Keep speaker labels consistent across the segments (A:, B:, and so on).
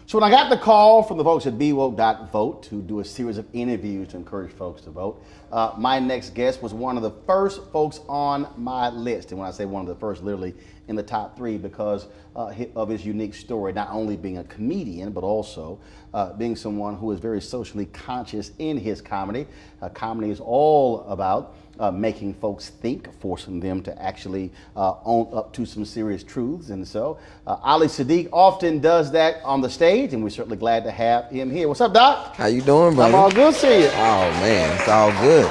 A: So when I got the call from the folks at BeWoke.vote to do a series of interviews to encourage folks to vote, my next guest was one of the first folks on my list. And when I say one of the first, literally in the top 3 because of his unique story, not only being a comedian, but also being someone who is very socially conscious in his comedy. Comedy is all about making folks think, forcing them to actually own up to some serious truths. And so Ali Siddiq often does that on the stage, and we're certainly glad to have him here. What's up, Doc?
B: How you doing, brother?
A: I'm all good, see you.
B: Oh, man, it's all good.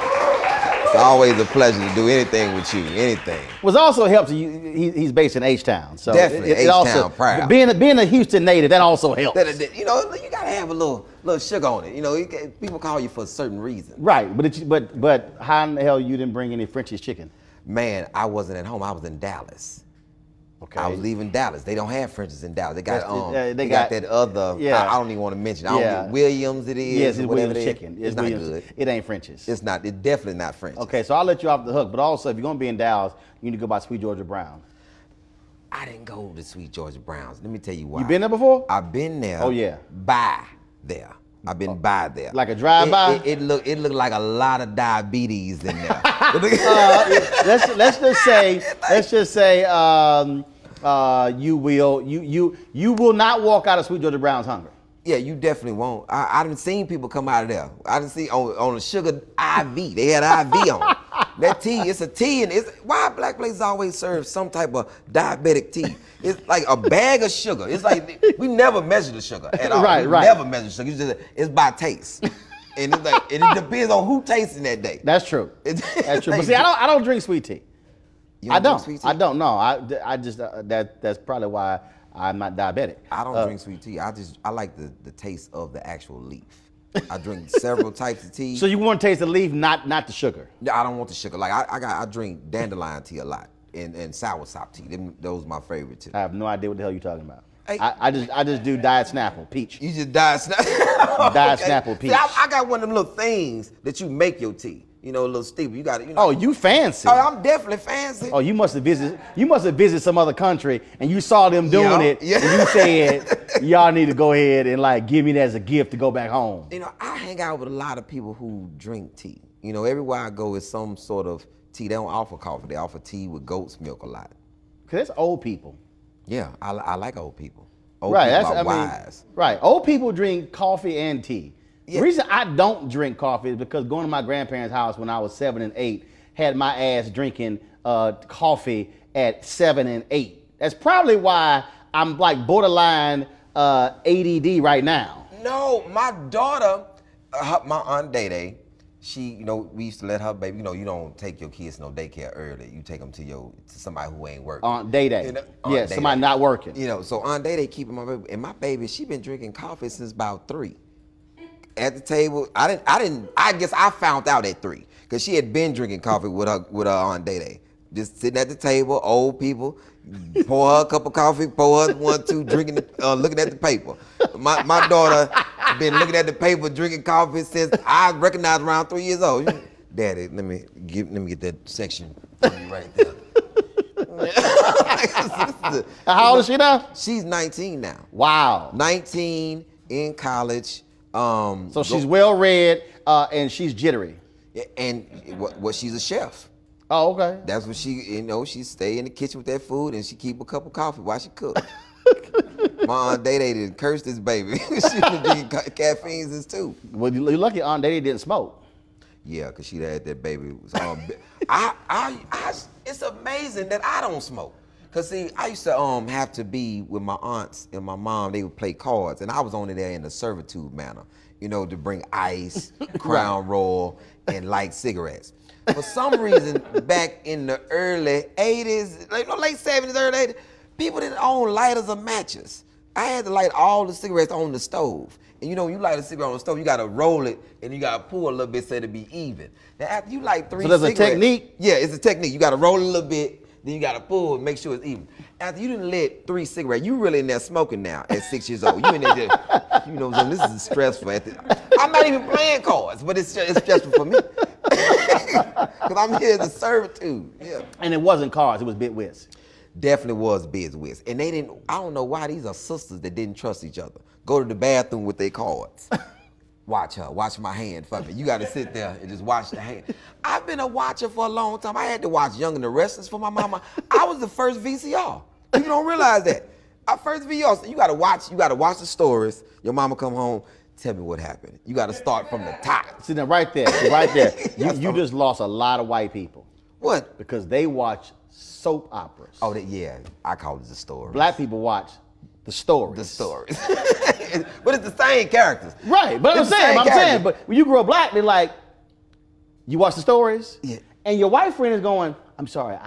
B: It's always a pleasure to do anything with you, anything.
A: What's also helps you, he's based in H-Town. So
B: definitely, H-Town proud.
A: Being a Houston native, that also helps.
B: You know, you gotta have a little sugar on it. You know, people call you for a certain reason.
A: Right, but how in the hell you didn't bring any French's chicken?
B: Man, I wasn't at home. I was in Dallas. Okay. I was leaving Dallas. They don't have French's in Dallas. They got they got that other. Yeah. I don't even want to mention. I don't know, Williams. It is.
A: Yes, it's
B: Williams
A: chicken.
B: It's not good.
A: It ain't French's.
B: It's not. It's definitely not French's.
A: Okay, so I'll let you off the hook. But also, if you're gonna be in Dallas, you need to go by Sweet Georgia Brown.
B: I didn't go to Sweet Georgia Brown's. Let me tell you why.
A: You been there before?
B: I've been there.
A: Oh yeah.
B: By there. I've been by there.
A: Like a drive-by?
B: It looked like a lot of diabetes in there.
A: Let's just say you will not walk out of Sweet Georgia Brown's hungry.
B: Yeah, you definitely won't. I done seen people come out of there. I done see on a sugar IV. They had IV on. That tea, it's a tea, and it's why black places always serve some type of diabetic tea. It's like a bag of sugar. It's like we never measure the sugar at all. Right. Never measure sugar. It's by taste. And it's like, and it depends on who tasting that day.
A: That's true. That's true. But see, I don't drink sweet tea. I don't.
B: Sweet tea?
A: I don't know. I just that's probably why I'm not diabetic.
B: I don't drink sweet tea. I like the taste of the actual leaf. I drink several types of tea.
A: So you want to taste the leaf, not the sugar?
B: Yeah, I don't want the sugar. Like I drink dandelion tea a lot and soursop tea. Those are my favorite too.
A: I have no idea what the hell you're talking about. Hey, I just do Diet Snapple peach.
B: You just Diet Snapple.
A: Diet Snapple peach.
B: See, I got one of them little things that you make your tea. You know, a little steeple. You got it. You know.
A: Oh, you fancy?
B: Oh, I'm definitely fancy.
A: Oh, you must have visited some other country and you saw them doing it. Yeah. And you said, y'all need to go ahead and like give me that as a gift to go back home.
B: You know, I hang out with a lot of people who drink tea. You know, everywhere I go is some sort of tea. They don't offer coffee. They offer tea with goat's milk a lot.
A: Cause that's old people.
B: Yeah, I like old people. Old people are wise.
A: Right. Old people drink coffee and tea. Yeah. The reason I don't drink coffee is because going to my grandparents' house when I was 7 and 8 had my ass drinking coffee at 7 and 8. That's probably why I'm like borderline ADD right now.
B: No, my daughter, my Aunt Day, she, we used to let her baby, you don't take your kids to no daycare early. You take them to somebody who ain't working.
A: On day. Yeah, somebody not working.
B: So on day keeping my baby, and my baby, she been drinking coffee since about 3. At the table, I guess I found out at 3 because she had been drinking coffee with her on day. Just sitting at the table, old people, pour her a cup of coffee, pour her 1, 2, drinking, looking at the paper. My daughter been looking at the paper, drinking coffee since I recognized around 3 years old. Daddy, let me get that section for you right there.
A: How old is she now?
B: She's 19 now.
A: Wow.
B: 19 in college.
A: So she's well read and she's jittery.
B: And what she's a chef.
A: Oh, okay.
B: That's what she stay in the kitchen with that food and she keep a cup of coffee while she cook. My Aunt Day didn't curse this baby. She been drinking caffeine since 2.
A: Well, you're lucky Aunt Day didn't smoke.
B: Yeah, because she had that baby. It's amazing that I don't smoke. Because, see, I used to have to be with my aunts and my mom. They would play cards, and I was only there in a servitude manner, to bring ice, Crown Royal, and light cigarettes. For some reason, back in the early 80s, late 70s, early 80s, people didn't own lighters or matches. I had to light all the cigarettes on the stove. And you light a cigarette on the stove, you gotta roll it and you gotta pull a little bit so it'll be even. Now after you light 3 cigarettes.
A: So there's a technique?
B: Yeah, it's a technique. You gotta roll it a little bit, then you gotta pull and make sure it's even. After you done lit 3 cigarettes, you really in there smoking now at 6 years old. You in there just, this is stressful. I'm not even playing cards, but it's stressful for me. Because I'm here as a servitude. Yeah.
A: And it wasn't cards, it was bidwits.
B: Definitely was bidwits. And they didn't, I don't know why these are sisters that didn't trust each other. Go to the bathroom with their cards. Watch her, watch my hand for me. You gotta sit there and just watch the hand. I've been a watcher for a long time. I had to watch Young and the Restless for my mama. I was the first VCR. People don't realize that. Our first VCR, so you gotta watch the stories. Your mama come home, tell me what happened. You gotta start from the top.
A: See, now right there. You just lost a lot of white people.
B: What?
A: Because they watch soap operas.
B: Oh, yeah, I call it the story.
A: Black people watch the stories.
B: The stories. But it's the same characters.
A: Right, but I'm saying, but when you grow up black, they're like, you watch the stories?
B: Yeah.
A: And your white friend is going, I'm sorry,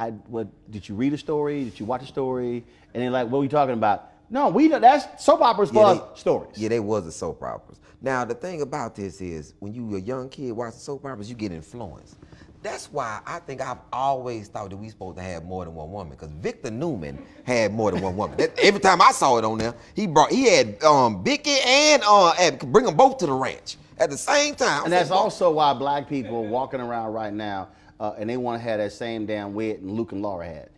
A: did you read a story? Did you watch a story? And they're like, what are we talking about? No, that's soap operas for stories.
B: Yeah, they was the soap operas. Now, the thing about this is, when you were a young kid watching soap operas, you get influenced. That's why I think I've always thought that we supposed to have more than one woman, because Victor Newman had more than one woman. Every time I saw it on there, he had Vicky and bring them both to the ranch at the same time.
A: And that's also why black people walking around right now, and they want to have that same damn wedding Luke and Laura had.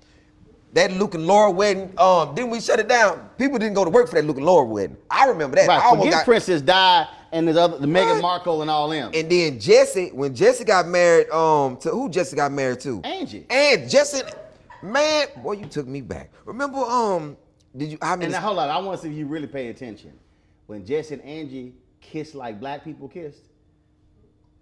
B: That Luke and Laura wedding, didn't we shut it down? People didn't go to work for that Luke and Laura wedding. I remember that.
A: Right, forget Princess Di and the Meghan Markle and all them.
B: And then Jesse, when Jesse got married, to who Jesse got married to?
A: Angie.
B: And Jesse, man, boy, you took me back. Remember,
A: And now, hold on, I want to see if you really pay attention. When Jesse and Angie kissed like black people kissed.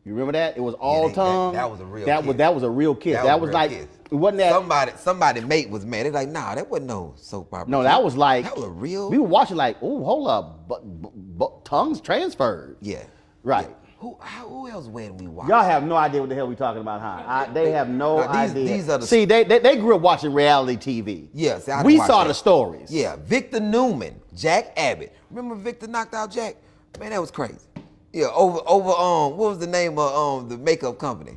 A: You remember that? It was all tongue.
B: That was a real kiss.
A: That was a real kiss. That was like, it wasn't that.
B: Somebody mate was mad. They're like, nah, that wasn't no soap opera.
A: No, that was like.
B: That was real.
A: We were watching like, oh, hold up, but tongues transferred.
B: Yeah.
A: Right.
B: Yeah. Who else wedding we watched?
A: Y'all have no idea what the hell we talking about, huh? They have no idea.
B: These are the.
A: See, they grew up watching reality TV.
B: Yeah, see,
A: we saw the stories.
B: Yeah, Victor Newman, Jack Abbott. Remember Victor knocked out Jack? Man, that was crazy. Yeah, over what was the name of the makeup company?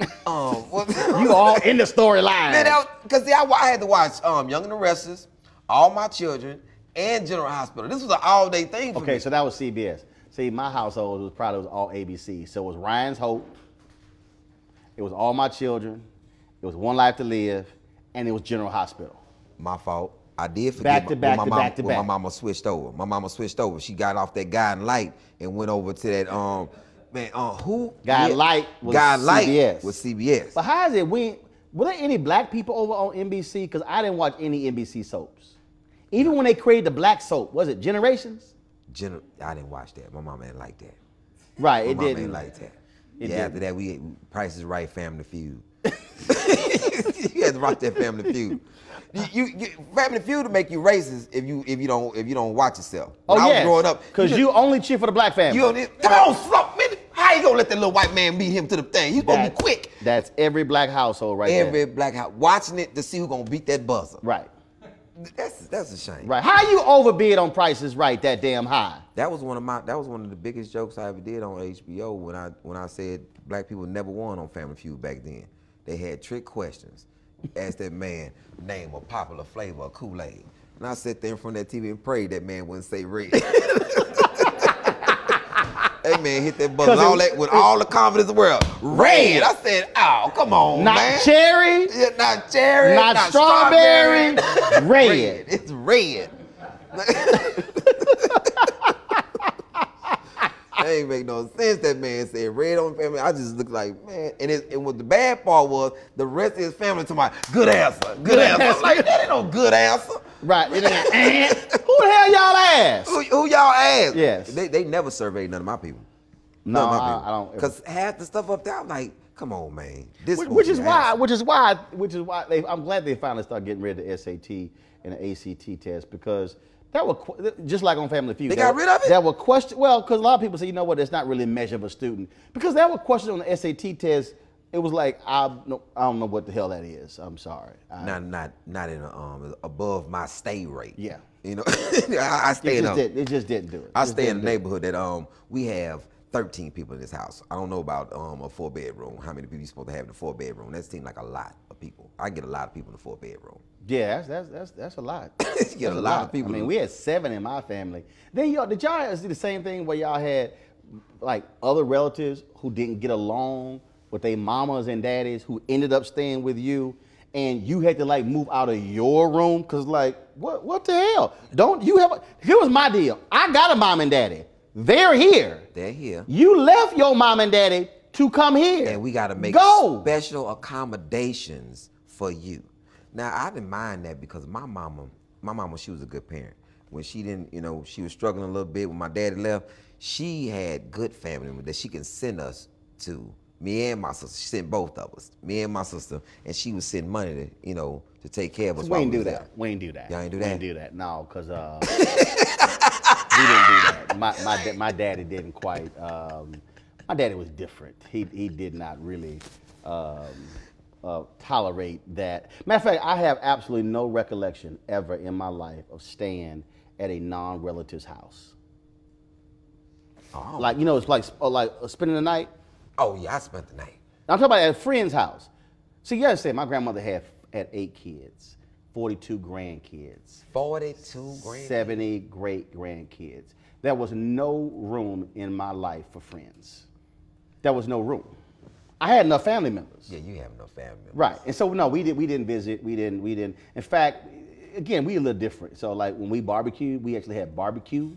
A: You all in the storyline.
B: Man, because I had to watch Young and the Restless, All My Children, and General Hospital. This was an all-day thing for me.
A: Okay, so that was CBS. See, my household was probably all ABC. So it was Ryan's Hope, it was All My Children, it was One Life to Live, and it was General Hospital.
B: My fault. I did forget
A: back to back.
B: My mama switched over. My mama switched over. She got off that Guiding Light and went over to that who?
A: Guiding Light was CBS.
B: Was CBS.
A: But how is it? Were there any black people over on NBC? Because I didn't watch any NBC soaps. Even when they created the black soap, was it Generations?
B: I didn't watch that. My mama didn't like that.
A: Right,
B: it didn't. My mama
A: didn't
B: like that.
A: Didn't.
B: After that, we Price is Right, Family Feud. You had to watch that Family Feud. Family Feud to make you racist if you don't watch yourself. When I was growing up,
A: because you only cheer for the black family.
B: Come on, slow, man. How you gonna let that little white man beat him to the thing? He's gonna be quick.
A: That's every black household right there.
B: Every black house watching it to see who's gonna beat that buzzer.
A: Right.
B: That's a shame.
A: Right. How you overbid on Prices Right that damn high?
B: That was one of the biggest jokes I ever did on HBO when I said black people never won on Family Feud back then. They had trick questions. Asked that man name a popular flavor of Kool-Aid. And I sat there in front of that TV and prayed that man wouldn't say red. That man hit that buzzer with all the confidence in the world. Red. I said, oh, come on,
A: not
B: man.
A: Cherry.
B: Yeah, not cherry.
A: Not strawberry. Red.
B: It's red. That ain't make no sense. That man said red on family. I just looked like, man. And what the bad part was, the rest of his family told me, good answer. Good answer. I'm like, that ain't no good answer.
A: Right. It ain't. Who the hell y'all ask?
B: Who y'all ask?
A: Yes.
B: They never surveyed none of my people.
A: No, I don't.
B: Because half the stuff up there, I'm like, come on, man.
A: Which is why I'm glad they finally started getting rid of the SAT and the ACT test, because that was just like on Family Feud.
B: They got rid of it?
A: That were question. Well, because a lot of people say, you know what, it's not really a measure of a student, because that was question on the SAT test. It was like, I don't know what the hell that is. I'm sorry.
B: Not in above my stay rate.
A: Yeah.
B: You know, I stay in
A: it just didn't do it.
B: I stay in a neighborhood that we have 13 people in this house. I don't know about a 4-bedroom. How many people you supposed to have in a 4-bedroom? That seems like a lot of people. I get a lot of people in a 4-bedroom.
A: Yeah, that's a lot.
B: You get a lot of people.
A: I mean, we had 7 in my family. Then did y'all see the same thing where y'all had like other relatives who didn't get along with their mamas and daddies who ended up staying with you, and you had to like move out of your room because like what the hell? Here was my deal. I got a mom and daddy. They're here.
B: They're here.
A: You left your mom and daddy to come here.
B: And we got to make special accommodations for you. Now, I didn't mind that because my mama, she was a good parent. When she didn't, she was struggling a little bit when my daddy left, she had good family members that she can send us to. Me and my sister. She sent both of us. Me and my sister. And she would send money to, to take care of us.
A: We ain't do that. We ain't do that.
B: Y'all ain't do that?
A: We ain't do that. No, because we didn't do that. My daddy didn't quite. My daddy was different. He did not really tolerate that. Matter of fact, I have absolutely no recollection ever in my life of staying at a non-relative's house.
B: Oh.
A: Like, it's like spending the night.
B: Oh yeah, I spent the night.
A: I'm talking about at a friend's house. See, you understand, my grandmother had 8 kids, 42 grandkids.
B: 42 grandkids?
A: 70 great-grandkids. There was no room in my life for friends. There was no room. I had enough family members.
B: Yeah, you have enough family members.
A: Right, and so no, we didn't visit. We didn't. In fact, again, we a little different. So like when we barbecued, we actually had barbecue,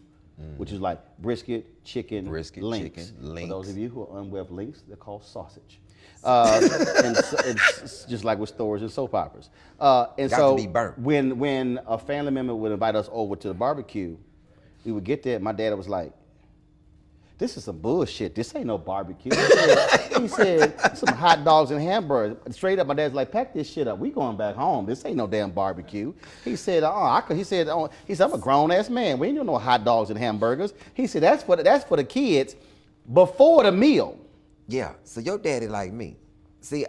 A: which is like brisket, chicken, links. For those of you who are unaware of links, they're called sausage. And it's just like with stores and soap operas. And
B: Got
A: so
B: to be burnt.
A: when a family member would invite us over to the barbecue, we would get there. My dad was like, "This is some bullshit. This ain't no barbecue." He said some hot dogs and hamburgers. Straight up, my dad's like, "Pack this shit up. We going back home. This ain't no damn barbecue." He said, he said, "I'm a grown ass man. We ain't doing no hot dogs and hamburgers." He said, "That's for the kids before the meal."
B: Yeah. So your daddy like me. See,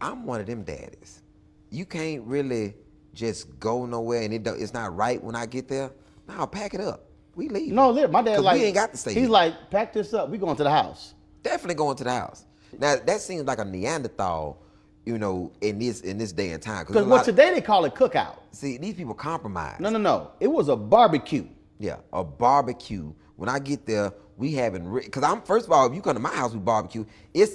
B: I'm one of them daddies. You can't really just go nowhere and it's not right when I get there. No, pack it up. We leave.
A: No, my dad's like,
B: we ain't got to stay.
A: He's like, "Pack this up. We going to the house."
B: Definitely going to the house. Now that seems like a Neanderthal, in this day and time.
A: Because today they call it cookout.
B: See, these people compromise.
A: No. It was a barbecue.
B: Yeah, a barbecue. When I get there, we having, because first of all, if you come to my house with barbecue,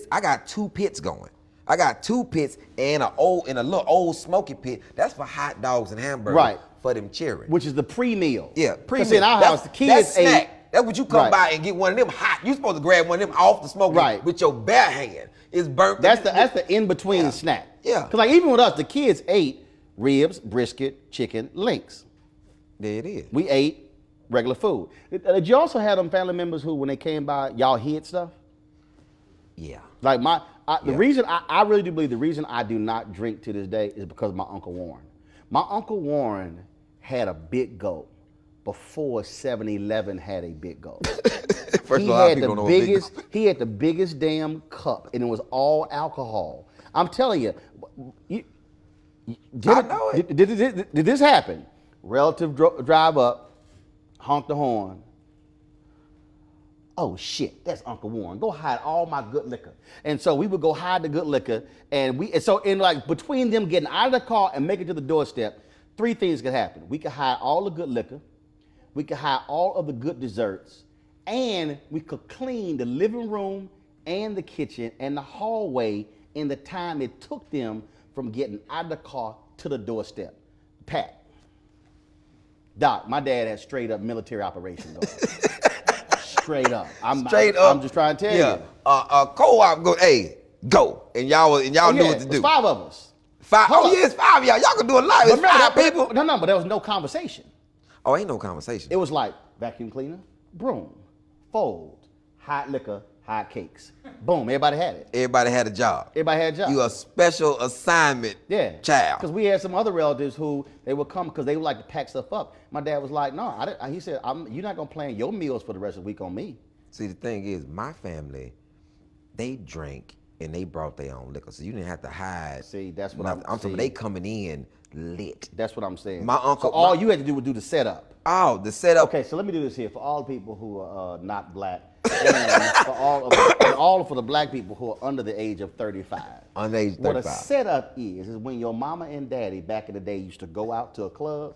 B: I got 2 pits going. I got 2 pits and a little old smoky pit. That's for hot dogs and hamburgers.
A: Right.
B: For them children.
A: Which is the pre-meal.
B: Yeah, pre-meal.
A: Because in our house, the kids ate.
B: That's what you come by and get one of them hot. You supposed to grab one of them off the smoke with your bare hand. It's burnt.
A: That's the in-between snack.
B: Yeah.
A: Because like even with us, the kids ate ribs, brisket, chicken, links.
B: There it is.
A: We ate regular food. Did you also have them family members who, when they came by, y'all hid stuff?
B: Yeah.
A: Like the reason I really do believe the reason I do not drink to this day is because of my Uncle Warren. My Uncle Warren had a big goat before 7-Eleven had a big gulp.
B: First of all, people don't know what big gulp.
A: He had the biggest damn cup, and it was all alcohol. I'm telling you, did this happen? Relative drive up, honk the horn. Oh shit, that's Uncle Warren. Go hide all my good liquor. And so we would go hide the good liquor, and so in like between them getting out of the car and making it to the doorstep, 3 things could happen. We could hide all the good liquor, we could hide all of the good desserts, and we could clean the living room and the kitchen and the hallway in the time it took them from getting out of the car to the doorstep. Pat, Doc, my dad had straight up military operations going. Straight up. I'm just trying to tell you.
B: Co-op go, hey, go. And y'all knew what to do.
A: 5 of us.
B: 5. It's 5 of y'all. Y'all can do a lot. It's 5 people.
A: No, but there was no conversation.
B: Oh, ain't no conversation.
A: It was like vacuum cleaner, broom, fold, hot liquor, hot cakes. Boom, everybody had it.
B: Everybody had a job.
A: Everybody had a job.
B: You a special assignment child.
A: Because we had some other relatives who they would come because they would like to pack stuff up. My dad was like, no, he said, you're not going to plan your meals for the rest of the week on me.
B: See, the thing is, my family, they drank and they brought their own liquor. So you didn't have to hide.
A: See, that's what
B: I'm talking. They coming in lit.
A: That's what I'm saying.
B: My uncle.
A: So all you had to do was do the setup.
B: Oh, the setup.
A: Okay, so let me do this here for all people who are not black, and for the black people who are under the age of 35.
B: Under age 35.
A: What a setup is when your mama and daddy back in the day used to go out to a club,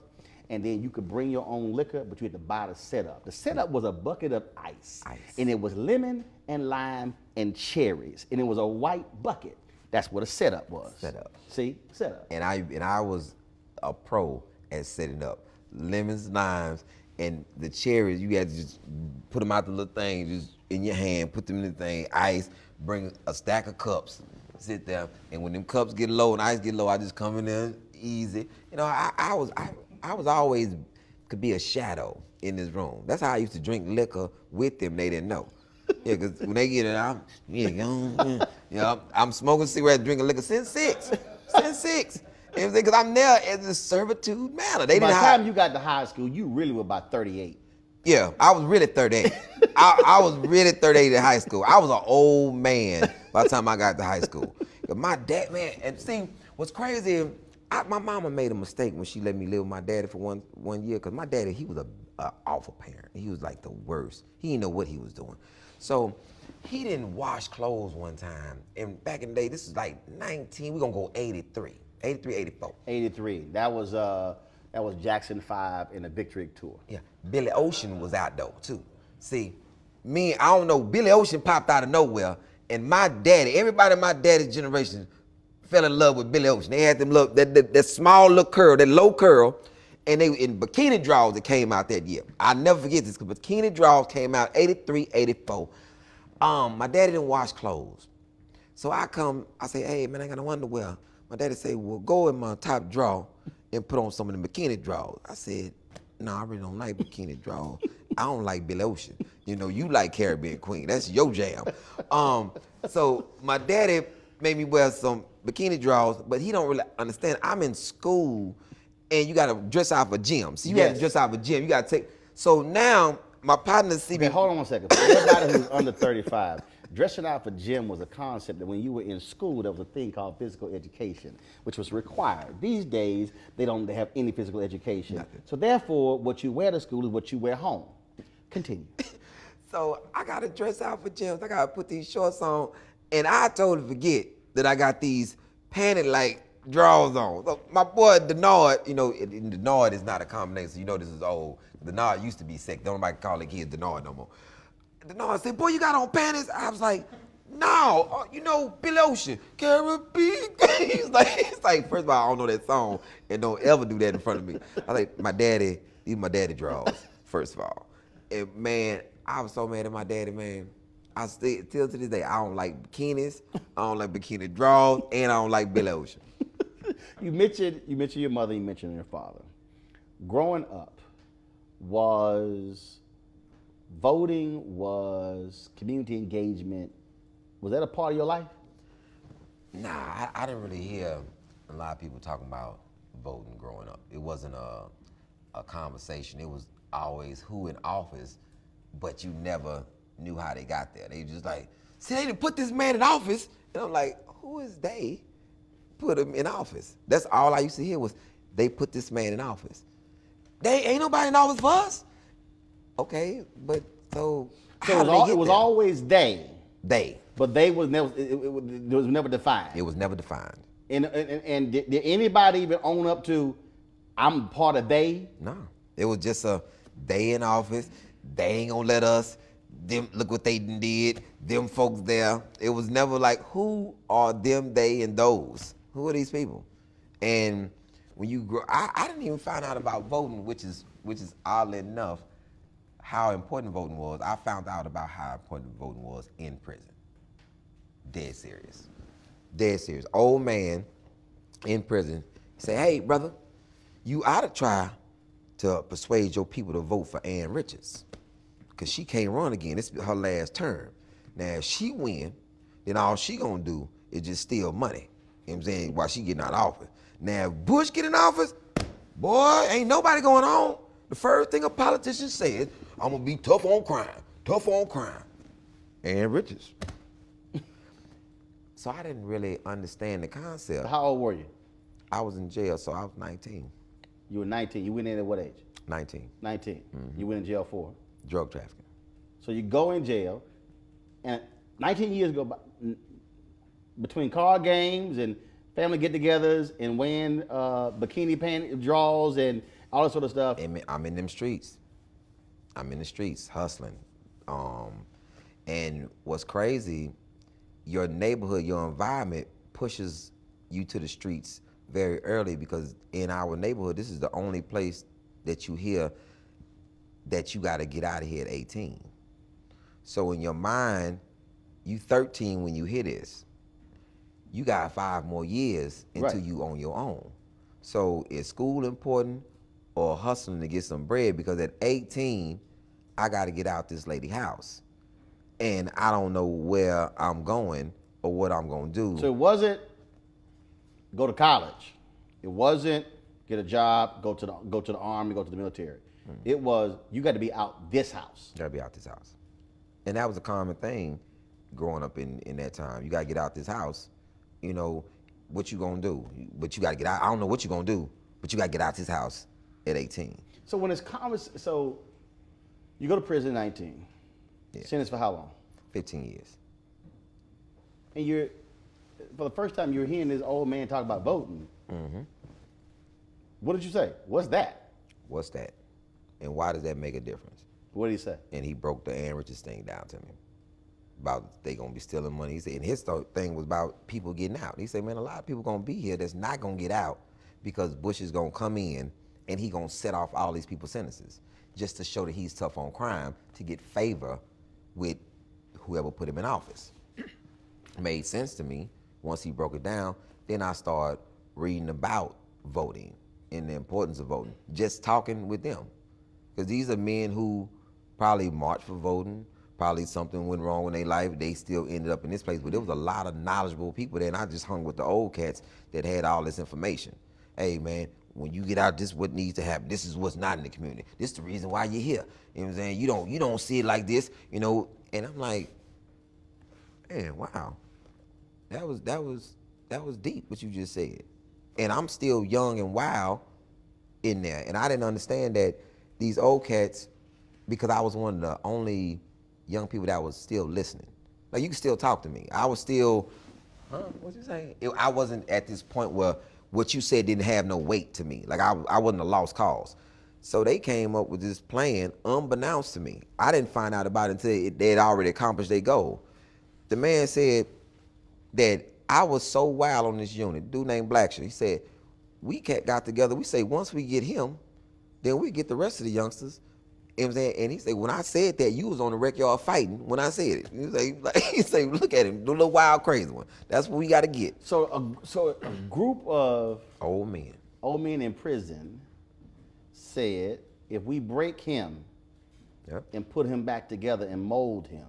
A: and then you could bring your own liquor, but you had to buy the setup. The setup was a bucket of ice. And it was lemon and lime and cherries, and it was a white bucket. That's what a setup was.
B: Setup.
A: See, setup.
B: And I was a pro at setting up lemons, limes, and the cherries. You had to just put them out the little thing, just in your hand, put them in the thing, ice, bring a stack of cups, sit there, and when them cups get low and ice get low, I just come in there easy. You know, I was always could be a shadow in this room. That's how I used to drink liquor with them. They didn't know. Yeah, because when they get it, I'm smoking cigarettes, drinking liquor since 6. Since 6. Because I'm there as a servitude manner. By
A: the time you got to high school, you really were about 38.
B: Yeah, I was really 38. I was really 38 in high school. I was an old man by the time I got to high school. My dad, man, and see, what's crazy, my mama made a mistake when she let me live with my daddy for one year, because my daddy, he was an awful parent. He was like the worst. He didn't know what he was doing. So he didn't wash clothes one time. And back in the day, this is like 19, we're gonna go 83, 84.
A: 83, that was Jackson 5 in a Victory tour.
B: Yeah, Billy Ocean was out though too. See, I don't know, Billy Ocean popped out of nowhere, and my daddy, everybody in my daddy's generation fell in love with Billy Ocean. They had them look, that small little curl, that low curl, and they in bikini draws that came out that year. I'll never forget this, because bikini draws came out 83, 84. My daddy didn't wash clothes. So I say, hey man, I ain't got no underwear. My daddy say, well, go in my top drawer and put on some of the bikini drawers. I said, no, I really don't like bikini drawers. I don't like Billy Ocean. You know, you like Caribbean Queen. That's your jam. So my daddy made me wear some bikini drawers, but he don't really understand. I'm in school, and you got to dress out for gym. So you have to dress out for gym. You got to take. So now my partner see me.
A: Hold on one second. For everybody who's under 35, dressing out for gym was a concept that when you were in school, there was a thing called physical education, which was required. These days, they don't have any physical education. Nothing. So therefore, what you wear to school is what you wear home. Continue.
B: So I got to dress out for gyms. I got to put these shorts on, and I totally forget that I got these panty-like drawers on. So my boy Denard, you know, Denard is not a combination, so you know this is old. Denard used to be sick. Don't nobody call the kids Denard no more. Denard said, boy, you got on panties? I was like, no, you know, Billy Ocean, Caribbean. He's like, first of all, I don't know that song, and don't ever do that in front of me. I was like, these my daddy drawers, first of all. And man, I was so mad at my daddy, man. I still to this day, I don't like bikinis, I don't like bikini drawers, and I don't like Billy Ocean.
A: You mentioned your mother, you mentioned your father. Growing up, was voting, was community engagement, was that a part of your life?
B: Nah, I didn't really hear a lot of people talking about voting growing up. It wasn't a a conversation. It was always who in office, but you never knew how they got there. They just like, see, they didn't put this man in office. And I'm like, who is they put him in office? That's all I used to hear was, they put this man in office. They ain't nobody in office for us. Okay, but so how did they get
A: it was
B: there?
A: always they.
B: They.
A: But they was never, it was never defined.
B: It was never defined.
A: And did anybody even own up to, I'm part of they?
B: No, it was just a they in office. They ain't gonna let us. Them, look what they did. Them folks there. It was never like, who are them, they, and those? Who are these people? And when you grow, I didn't even find out about voting, which is oddly enough, how important voting was. I found out about how important voting was in prison. Dead serious. Dead serious. Old man in prison say, hey, brother, you ought to try to persuade your people to vote for Ann Richards, because she can't run again. This is her last term. Now, if she win, then all she gonna do is just steal money. You know what I'm saying? While she getting out of office. Now, if Bush get in office, boy, ain't nobody going on. The first thing a politician said, I'm gonna be tough on crime, tough on crime. Ann Richards. So I didn't really understand the concept.
A: How old were you?
B: I was in jail, so I was 19.
A: You were 19. You went in at what age?
B: 19.
A: 19.
B: Mm-hmm.
A: You went in jail for?
B: Drug trafficking.
A: So you go in jail, and 19 years go by, between card games and family get-togethers and wearing bikini pant draws and all that sort of stuff.
B: And I'm in them streets. I'm in the streets hustling. And what's crazy, your neighborhood, your environment pushes you to the streets very early, because in our neighborhood, this is the only place that you hear that you got to get out of here at 18. So in your mind, you 13 when you hear this. You got 5 more years until you on your own. So is school important or hustling to get some bread? Because at 18, I got to get out this lady house, and I don't know where I'm going or what I'm gonna do.
A: So it wasn't go to college. It wasn't get a job, go to the army, go to the military. It was, you got to be out this house.
B: You gotta be out this house. And that was a common thing growing up in that time. You gotta get out this house. You know, what you gonna do? But you gotta get out. I don't know what you gonna do, but you gotta get out this house at 18.
A: So when it's so you go to prison at 19.
B: Yeah.
A: Sentenced for how long?
B: 15 years.
A: And you're, for the first time, you're hearing this old man talk about voting.
B: Mm-hmm.
A: What did you say? What's that?
B: What's that? And why does that make a difference?
A: What did he say?
B: And he broke the Ann Richards thing down to me. About they gonna be stealing money. He said, and his thing was about people getting out. He said, man, a lot of people gonna be here that's not gonna get out because Bush is gonna come in and he gonna set off all these people's sentences just to show that he's tough on crime to get favor with whoever put him in office. Made sense to me once he broke it down. Then I started reading about voting and the importance of voting, just talking with them. Because these are men who probably marched for voting, probably something went wrong in their life, they still ended up in this place. But there was a lot of knowledgeable people there, and I just hung with the old cats that had all this information. Hey man, when you get out, this is what needs to happen. This is what's not in the community. This is the reason why you're here. You know what I'm saying? You don't see it like this, you know. And I'm like, man, wow. That was deep what you just said. And I'm still young and wild in there. And I didn't understand that these old cats, because I was one of the only young people that was still listening. Like, you can still talk to me. I was still, what you saying? I wasn't at this point where what you said didn't have no weight to me. Like, I wasn't a lost cause. So they came up with this plan unbeknownst to me. I didn't find out about it until they had already accomplished their goal. The man said that I was so wild on this unit, dude named Blackshear. He said, we got together, we say once we get him, then we get the rest of the youngsters. You know what I'm saying? And he said, when I said that, you was on the rec yard fighting when I said it. He say, look at him, the little wild crazy one. That's what we got to get.
A: So a group of
B: old men
A: in prison said, if we break him and put him back together and mold him,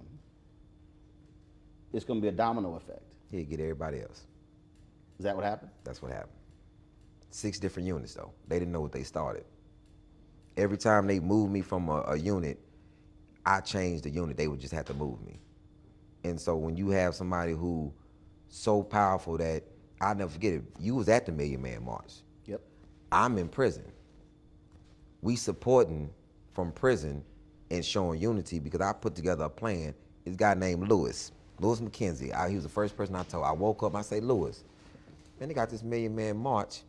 A: it's going to be a domino effect.
B: He'd get everybody else.
A: Is that what happened?
B: That's what happened. 6 different units, though. They didn't know what they started. every time they moved me from a unit, I changed the unit. They would just have to move me. And so when you have somebody who so powerful that, I'll never forget it, you was at the Million Man March.
A: Yep.
B: I'm in prison. We supporting from prison and showing unity because I put together a plan. This guy named Lewis McKenzie. He was the first person I told. I woke up, I say, Lewis, man, they got this Million Man March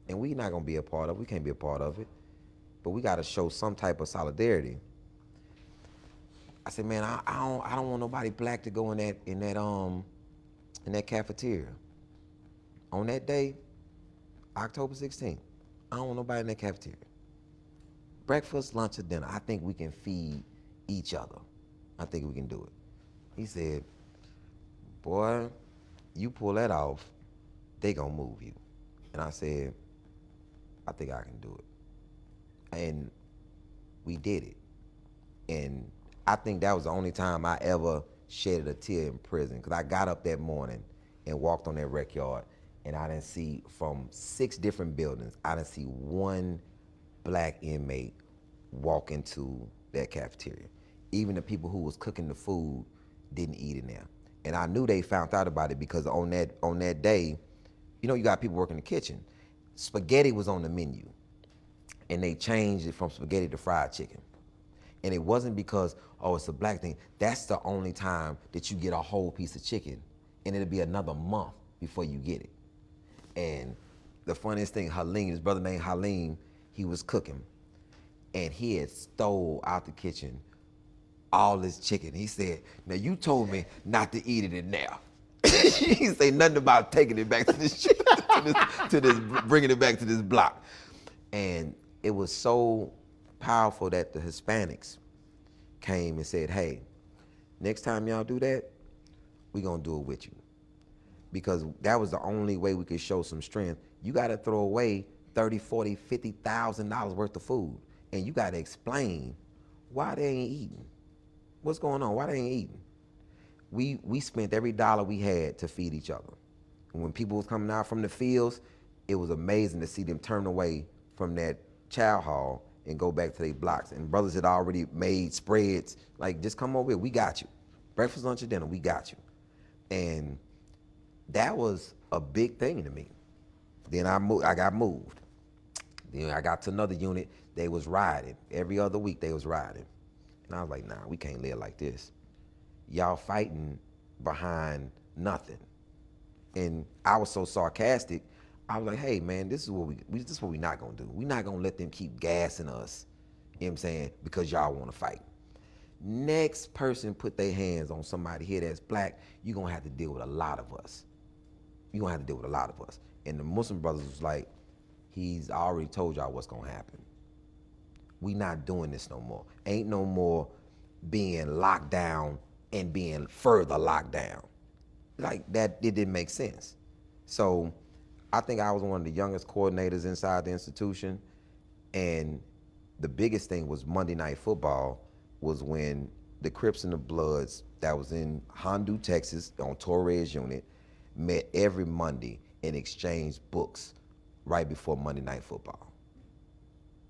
B: and we not gonna be a part of it. We can't be a part of it. But we gotta show some type of solidarity. I said, man, I don't want nobody black to go in that cafeteria. On that day, October 16th, I don't want nobody in that cafeteria. Breakfast, lunch, or dinner, I think we can feed each other. I think we can do it. He said, boy, you pull that off, they gonna move you. And I said, I think I can do it. And we did it. And I think that was the only time I ever shedded a tear in prison, because I got up that morning and walked on that rec yard, and I didn't see, from 6 different buildings, I didn't see one black inmate walk into that cafeteria. Even the people who was cooking the food didn't eat in there. And I knew they found out about it because on that day, you know, you got people working in the kitchen. Spaghetti was on the menu, and they changed it from spaghetti to fried chicken. And it wasn't because, oh, it's a black thing. That's the only time that you get a whole piece of chicken, and it'll be another month before you get it. And the funniest thing, Halim, his brother named Halim, he was cooking, and he had stole out the kitchen all this chicken. He said, now you told me not to eat it in there. He didn't say nothing about taking it back to this, bringing it back to this block. And it was so powerful that the Hispanics came and said, hey, next time y'all do that, we gonna do it with you. Because that was the only way we could show some strength. You gotta throw away $30,000, $40,000, $50,000 worth of food, and you gotta explain why they ain't eating. What's going on? Why they ain't eating? We spent every dollar we had to feed each other. And when people was coming out from the fields, it was amazing to see them turn away from that chow hall and go back to their blocks. And brothers had already made spreads, like, just come over here, we got you. Breakfast, lunch, and dinner, we got you. And that was a big thing to me. Then I got moved. Then I got to another unit, they was riding. Every other week they was riding. And I was like, nah, we can't live like this. Y'all fighting behind nothing. And I was so sarcastic, I was like, hey man, this is what we not gonna do. We're not gonna let them keep gassing us, you know what I'm saying, because y'all wanna fight. Next person put their hands on somebody here that's black, you're gonna have to deal with a lot of us. You're gonna have to deal with a lot of us. And the Muslim brothers was like, he's already told y'all what's gonna happen. We not doing this no more. Ain't no more being locked down and being further locked down. Like that, it didn't make sense. So I think I was one of the youngest coordinators inside the institution, and the biggest thing was Monday Night Football was when the Crips and the Bloods that was in Hondo, Texas on Torres unit met every Monday and exchanged books right before Monday Night Football.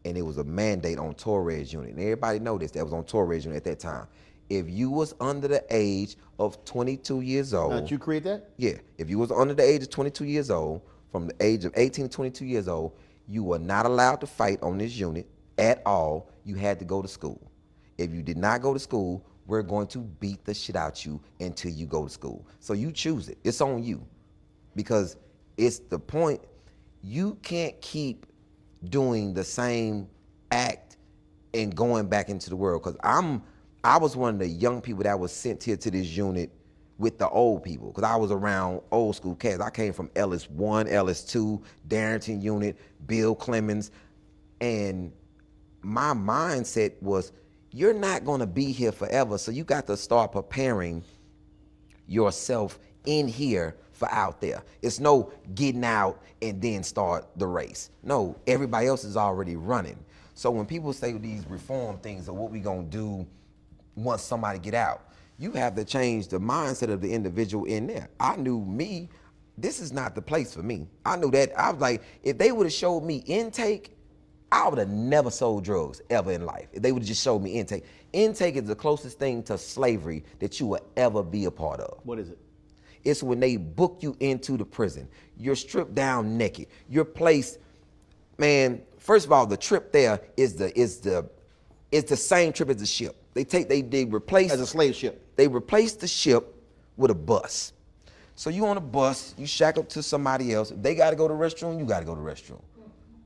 B: And it was a mandate on Torres unit. And everybody know this, that was on Torres unit at that time. If you was under the age of 22 years old.
A: Did you create that?
B: Yeah, if you was under the age of 22 years old, from the age of 18 to 22 years old, you were not allowed to fight on this unit at all. You had to go to school. If you did not go to school, we're going to beat the shit out you until you go to school. So you choose it. It's on you. Because it's the point, you can't keep doing the same act and going back into the world. Because I was one of the young people that was sent here to this unit with the old people, because I was around old school cats. I came from Ellis 1, Ellis 2, Darrington unit, Bill Clemens, and my mindset was, you're not gonna be here forever, so you got to start preparing yourself in here for out there. It's no getting out and then start the race. No, everybody else is already running. So when people say these reform things or what we gonna do once somebody get out, you have to change the mindset of the individual in there. I knew me, this is not the place for me. I knew that. I was like, if they would have showed me intake, I would have never sold drugs ever in life if they would have just showed me intake. Intake is the closest thing to slavery that you will ever be a part of.
A: What is it?
B: It's when they book you into the prison. You're stripped down naked. You're placed, man, first of all, the trip there is the same trip as the ship. They replace
A: as a slave ship.
B: They replace the ship with a bus. So you on a bus, you shackled to somebody else. If they gotta go to the restroom, you gotta go to the restroom.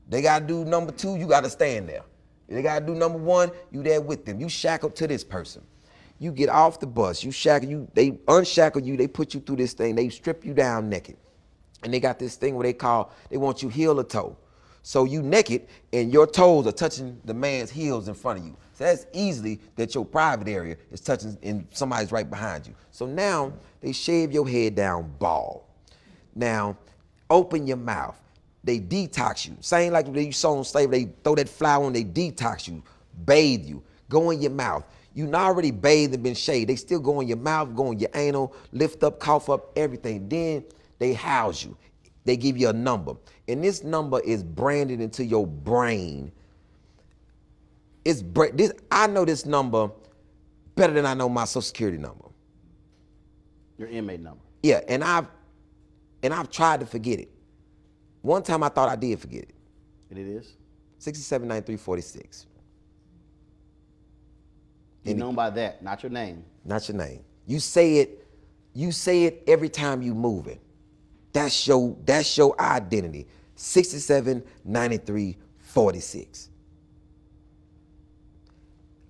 B: They gotta do number 2, you gotta stand there. If they gotta do number 1, you there with them. You shackled to this person. You get off the bus, they unshackle you, they put you through this thing, they strip you down naked. And they got this thing where they want you heel to toe. So you naked and your toes are touching the man's heels in front of you. So that's easily that your private area is touching and somebody's right behind you. So now they shave your head down bald. Now open your mouth. They detox you. Same like when you saw on slavery, they throw that flour on, they detox you, bathe you, go in your mouth. You not already bathed and been shaved. They still go in your mouth, go in your anal, lift up, cough up, everything. Then they house you. They give you a number. And this number is branded into your brain. I know this number better than I know my Social Security number.
A: Your inmate number.
B: Yeah, and I've tried to forget it. One time I thought I did forget it.
A: And it is?
B: 679346.
A: You're known by that, not your name.
B: Not your name. You say it every time you move it. That's your identity. 679346.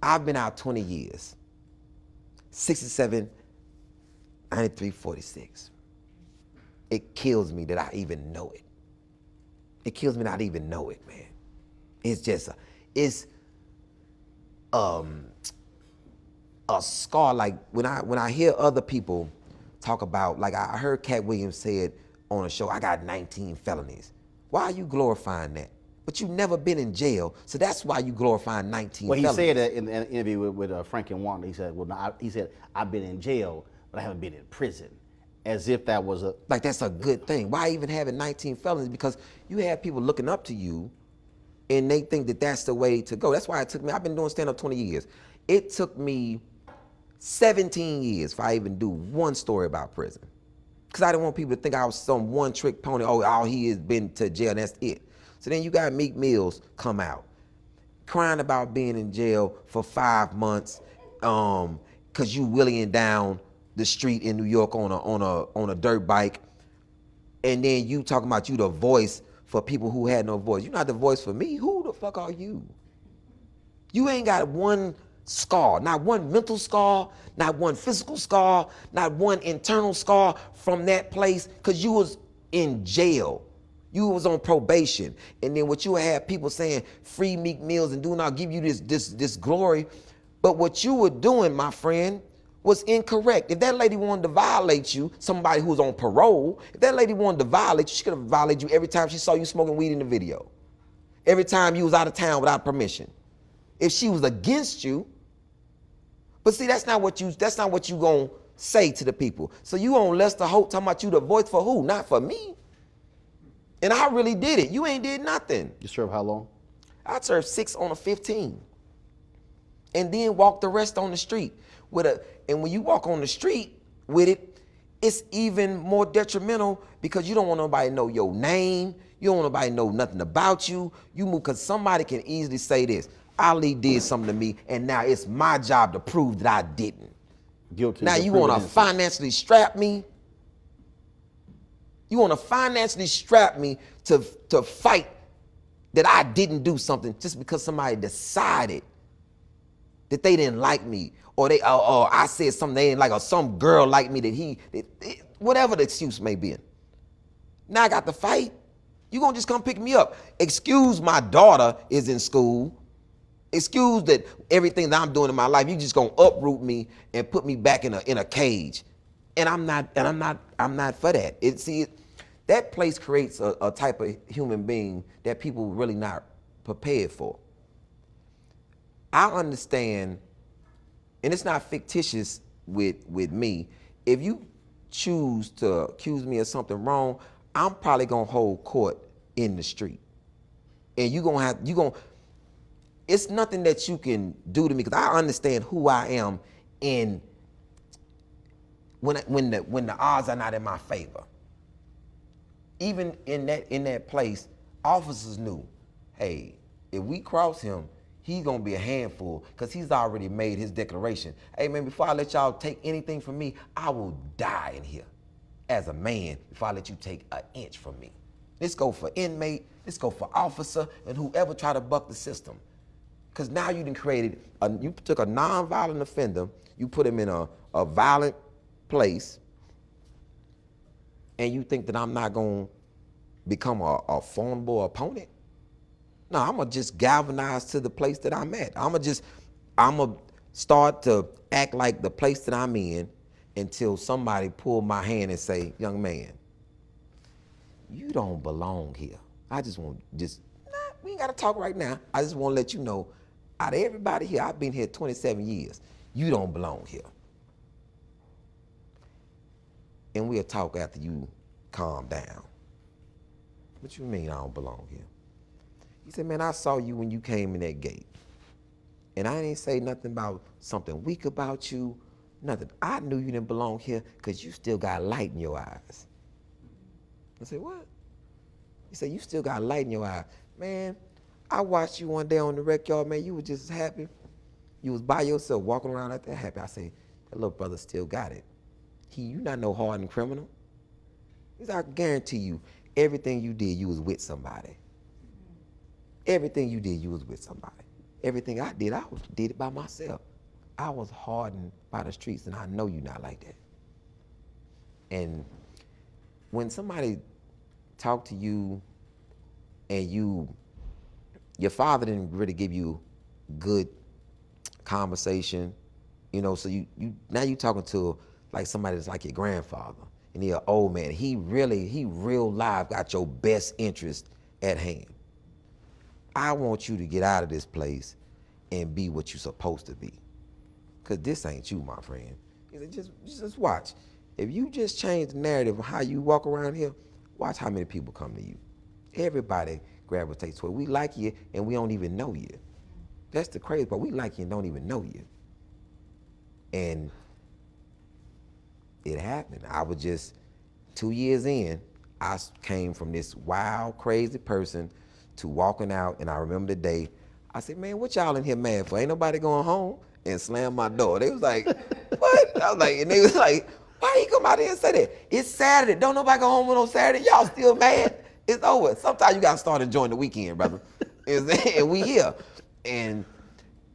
B: I've been out 20 years. 679346. It kills me that I even know it. It kills me not even know it, man. It's just a scar. Like when I hear other people talk about, like I heard Cat Williams say it on a show, I got 19 felonies. Why are you glorifying that? But you've never been in jail, so that's why you glorifying 19 felonies.
A: Well, he said in an interview with Frank and Wanda, he said, well, no, he said, I've been in jail, but I haven't been in prison. As if that was
B: like that's a good thing. Why even having 19 felonies? Because you have people looking up to you and they think that that's the way to go. That's why it took me, I've been doing stand-up 20 years. It took me 17 years if I even do one story about prison. Because I didn't want people to think I was some one-trick pony. Oh, all he has been to jail, and that's it. So then you got Meek Mills come out, crying about being in jail for 5 months because you wheeling down the street in New York on a dirt bike, and then you talking about you the voice for people who had no voice. You're not the voice for me. Who the fuck are you? You ain't got one scar, not one mental scar, not one physical scar, not one internal scar from that place, because you was in jail. You was on probation. And then what you had people saying, free Meek Mills and do not give you this glory. But what you were doing, my friend, was incorrect. If that lady wanted to violate you, somebody who's on parole, if that lady wanted to violate you, she could have violated you every time she saw you smoking weed in the video. Every time you was out of town without permission. If she was against you, but see, that's not what you gonna say to the people. So you on Lester Holt talking about you the voice for who? Not for me. And I really did it. You ain't did nothing.
A: You served how long?
B: I served 6 on a 15. And then walked the rest on the street. And when you walk on the street with it, it's even more detrimental because you don't want nobody to know your name. You don't want nobody to know nothing about you. You move because somebody can easily say this. Ali did something to me, and now it's my job to prove that I didn't.
A: Guilty.
B: Now you want to financially strap me? You want to financially strap me to fight that I didn't do something just because somebody decided that they didn't like me, or I said something they didn't like, or some girl liked me whatever the excuse may be. Now I got to fight. You gonna just come pick me up? Excuse my daughter is in school. Excuse that everything that I'm doing in my life, you just gonna uproot me and put me back in a cage. And I'm not for that. That place creates a type of human being that people really not prepared for. I understand, and it's not fictitious with me. If you choose to accuse me of something wrong, I'm probably gonna hold court in the street. And it's nothing that you can do to me because I understand who I am in when the odds are not in my favor. Even in that place, officers knew, hey, if we cross him, he's gonna be a handful because he's already made his declaration. Hey man, before I let y'all take anything from me, I will die in here as a man before I let you take an inch from me. This go for inmate, this go for officer, and whoever try to buck the system. Because now you you took a non-violent offender, you put him in a violent place, and you think that I'm not gonna become a formidable opponent? No, I'm gonna just galvanize to the place that I'm at. I'm gonna start to act like the place that I'm in until somebody pull my hand and say, young man, you don't belong here. I just want we ain't gotta talk right now. I just wanna let you know, out of everybody here, I've been here 27 years, you don't belong here. And we'll talk after you calm down. What you mean I don't belong here? He said, man, I saw you when you came in that gate. And I didn't say nothing about something weak about you, nothing. I knew you didn't belong here because you still got light in your eyes. I said, what? He said, you still got light in your eyes. Man, I watched you one day on the rec yard, man, you were just happy. You was by yourself walking around out there happy. I said, that little brother still got it. You not no hardened criminal. He said, I guarantee you, everything you did, you was with somebody. Everything you did, you was with somebody. Everything I did it by myself. I was hardened by the streets, and I know you're not like that. And when somebody talk to you and your father didn't really give you good conversation, you know, so now you talking to like somebody that's like your grandfather, and he an old man. He real live got your best interest at hand. I want you to get out of this place and be what you're supposed to be. Because this ain't you, my friend. He said, just watch. If you just change the narrative of how you walk around here, watch how many people come to you. Everybody gravitates toward. We like you and we don't even know you. That's the crazy part. We like you and don't even know you. And it happened. I was just 2 years in, I came from this wild, crazy person to walking out, and I remember the day, I said, man, what y'all in here mad for? Ain't nobody going home? And slammed my door. They was like, what? I was like, and they was like, why you come out here and say that? It's Saturday. Don't nobody go home on Saturday. Y'all still mad? It's over. Sometimes you got to start enjoying the weekend, brother. And we here. And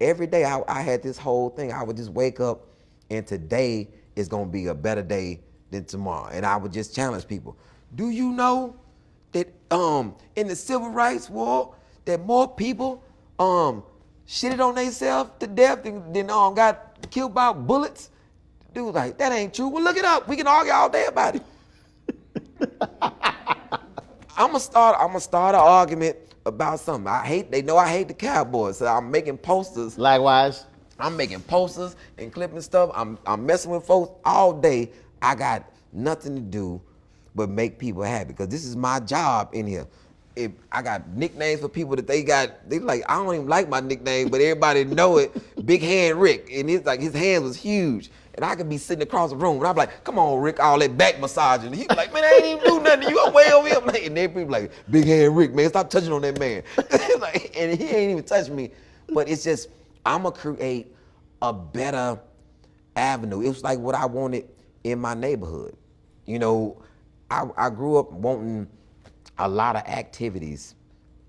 B: every day I had this whole thing. I would just wake up, and today is going to be a better day than tomorrow. And I would just challenge people. Do you know that in the civil rights war, that more people shitted on themselves to death than got killed by bullets? Dude was like, that ain't true. Well, look it up. We can argue all day about it. I'm gonna start an argument about something. They know I hate the Cowboys, so I'm making posters.
A: Likewise. I'm
B: making posters and clipping stuff. I'm messing with folks all day. I got nothing to do but make people happy, because this is my job in here. If I got nicknames for people that they like, I don't even like my nickname, but everybody know it. Big Hand Rick, and it's like his hand was huge. And I could be sitting across the room, and I'm like, come on, Rick, all that back massaging. He's like, man, I ain't even do nothing to you. I'm way over here. Like, and then people like, Big Hand Rick, man, stop touching on that man. Like, and he ain't even touched me. But it's just, I'm going to create a better avenue. It was like what I wanted in my neighborhood. You know, I grew up wanting a lot of activities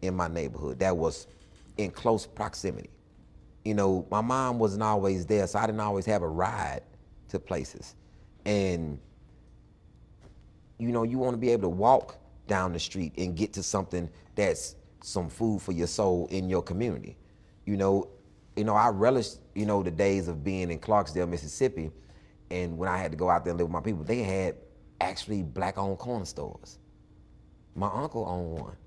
B: in my neighborhood that was in close proximity. You know, my mom wasn't always there, so I didn't always have a ride to places. And, you know, you want to be able to walk down the street and get to something that's some food for your soul in your community. You know, I relished, you know, the days of being in Clarksdale, Mississippi, and when I had to go out there and live with my people, they had actually black-owned corner stores. My uncle owned one.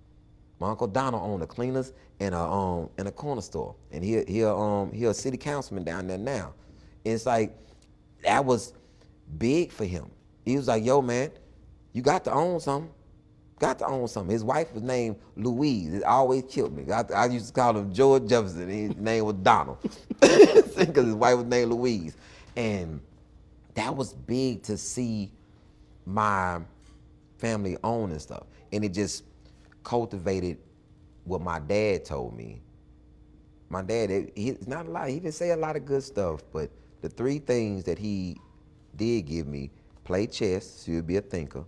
B: My Uncle Donald owned a cleaners and a corner store, and he a city councilman down there now. And it's like, that was big for him. He was like, yo, man, you got to own something. Got to own something. His wife was named Louise. It always killed me. I used to call him George Jefferson. His name was Donald. Because his wife was named Louise. And that was big to see my family own and stuff. And it just cultivated what my dad told me. My dad, he's not a lot, he didn't say a lot of good stuff, but the 3 things that he did give me: play chess, so you'll be a thinker.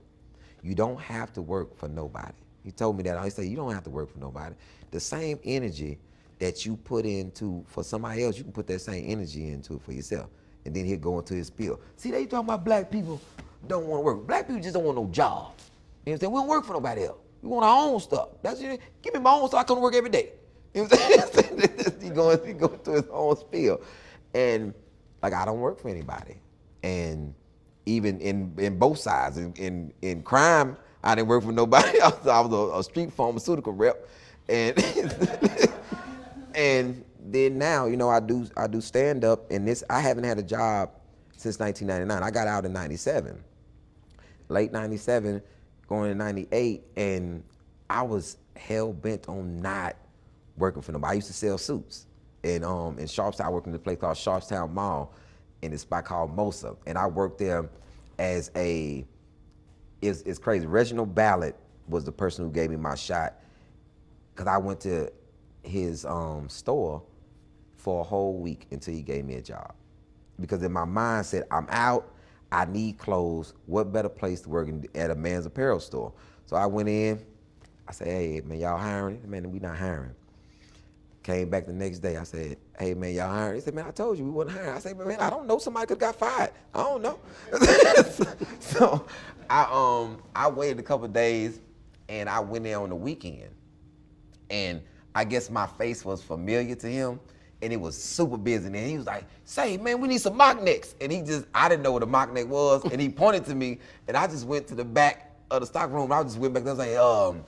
B: You don't have to work for nobody. He told me that. He said, you don't have to work for nobody. The same energy that you put into for somebody else, you can put that same energy into it for yourself. And then he'll go into his spiel. See, they talking about black people don't want to work. Black people just don't want no job. You know what I'm saying? We don't work for nobody else. We want our own stuff. That's it. Give me my own stuff. I come to work every day. You know what I'm saying? he going through his own spiel. And like, I don't work for anybody. And even in both sides, in crime, I didn't work for nobody. I was a street pharmaceutical rep. And and then now, you know, I do stand up, and I haven't had a job since 1999. I got out in 97, late 97, going to 98, and I was hell bent on not working for nobody. I used to sell suits. And in Sharpstown, I worked in a place called Sharpstown Mall in a spot called Mosa. And I worked there as it's crazy. Reginald Ballard was the person who gave me my shot, because I went to his store for a whole week until he gave me a job. Because in my mind said, I'm out, I need clothes, what better place to work at a man's apparel store? So I went in, I said, hey man, y'all hiring? Man, we not hiring. Came back the next day, I said, hey man, y'all hiring? He said, man, I told you we wasn't hiring. I said, man, I don't know, somebody could have got fired. I don't know. So I waited a couple of days, and I went there on the weekend. And I guess my face was familiar to him, and it was super busy. And he was like, say, man, we need some mock necks. And I didn't know what a mock neck was, and he pointed to me, and I just went to the back of the stock room. I just went back there and was like,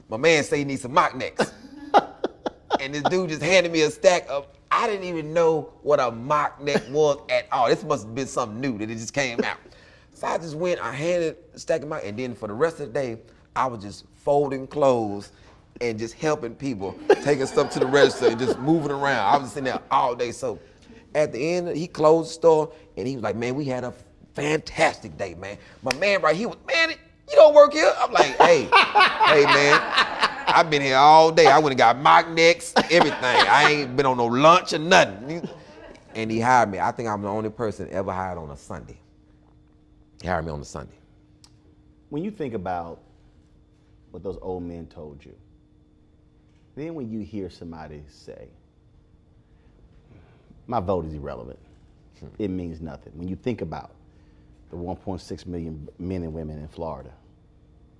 B: my man say he needs some mock necks. And this dude just handed me a stack of, I didn't even know what a mock neck was at all. This must have been something new that it just came out. So I just went, I handed a stack of and then for the rest of the day, I was just folding clothes and just helping people, taking stuff to the register and just moving around. I was just sitting there all day. So at the end, he closed the store, and he was like, man, we had a fantastic day, man. My man right here was, man, you don't work here? I'm like, hey man, I've been here all day. I went and got mock necks, everything. I ain't been on no lunch or nothing. And he hired me. I think I'm the only person ever hired on a Sunday. He hired me on a Sunday.
A: When you think about what those old men told you, then when you hear somebody say, my vote is irrelevant, it means nothing. When you think about the 1.6 million men and women in Florida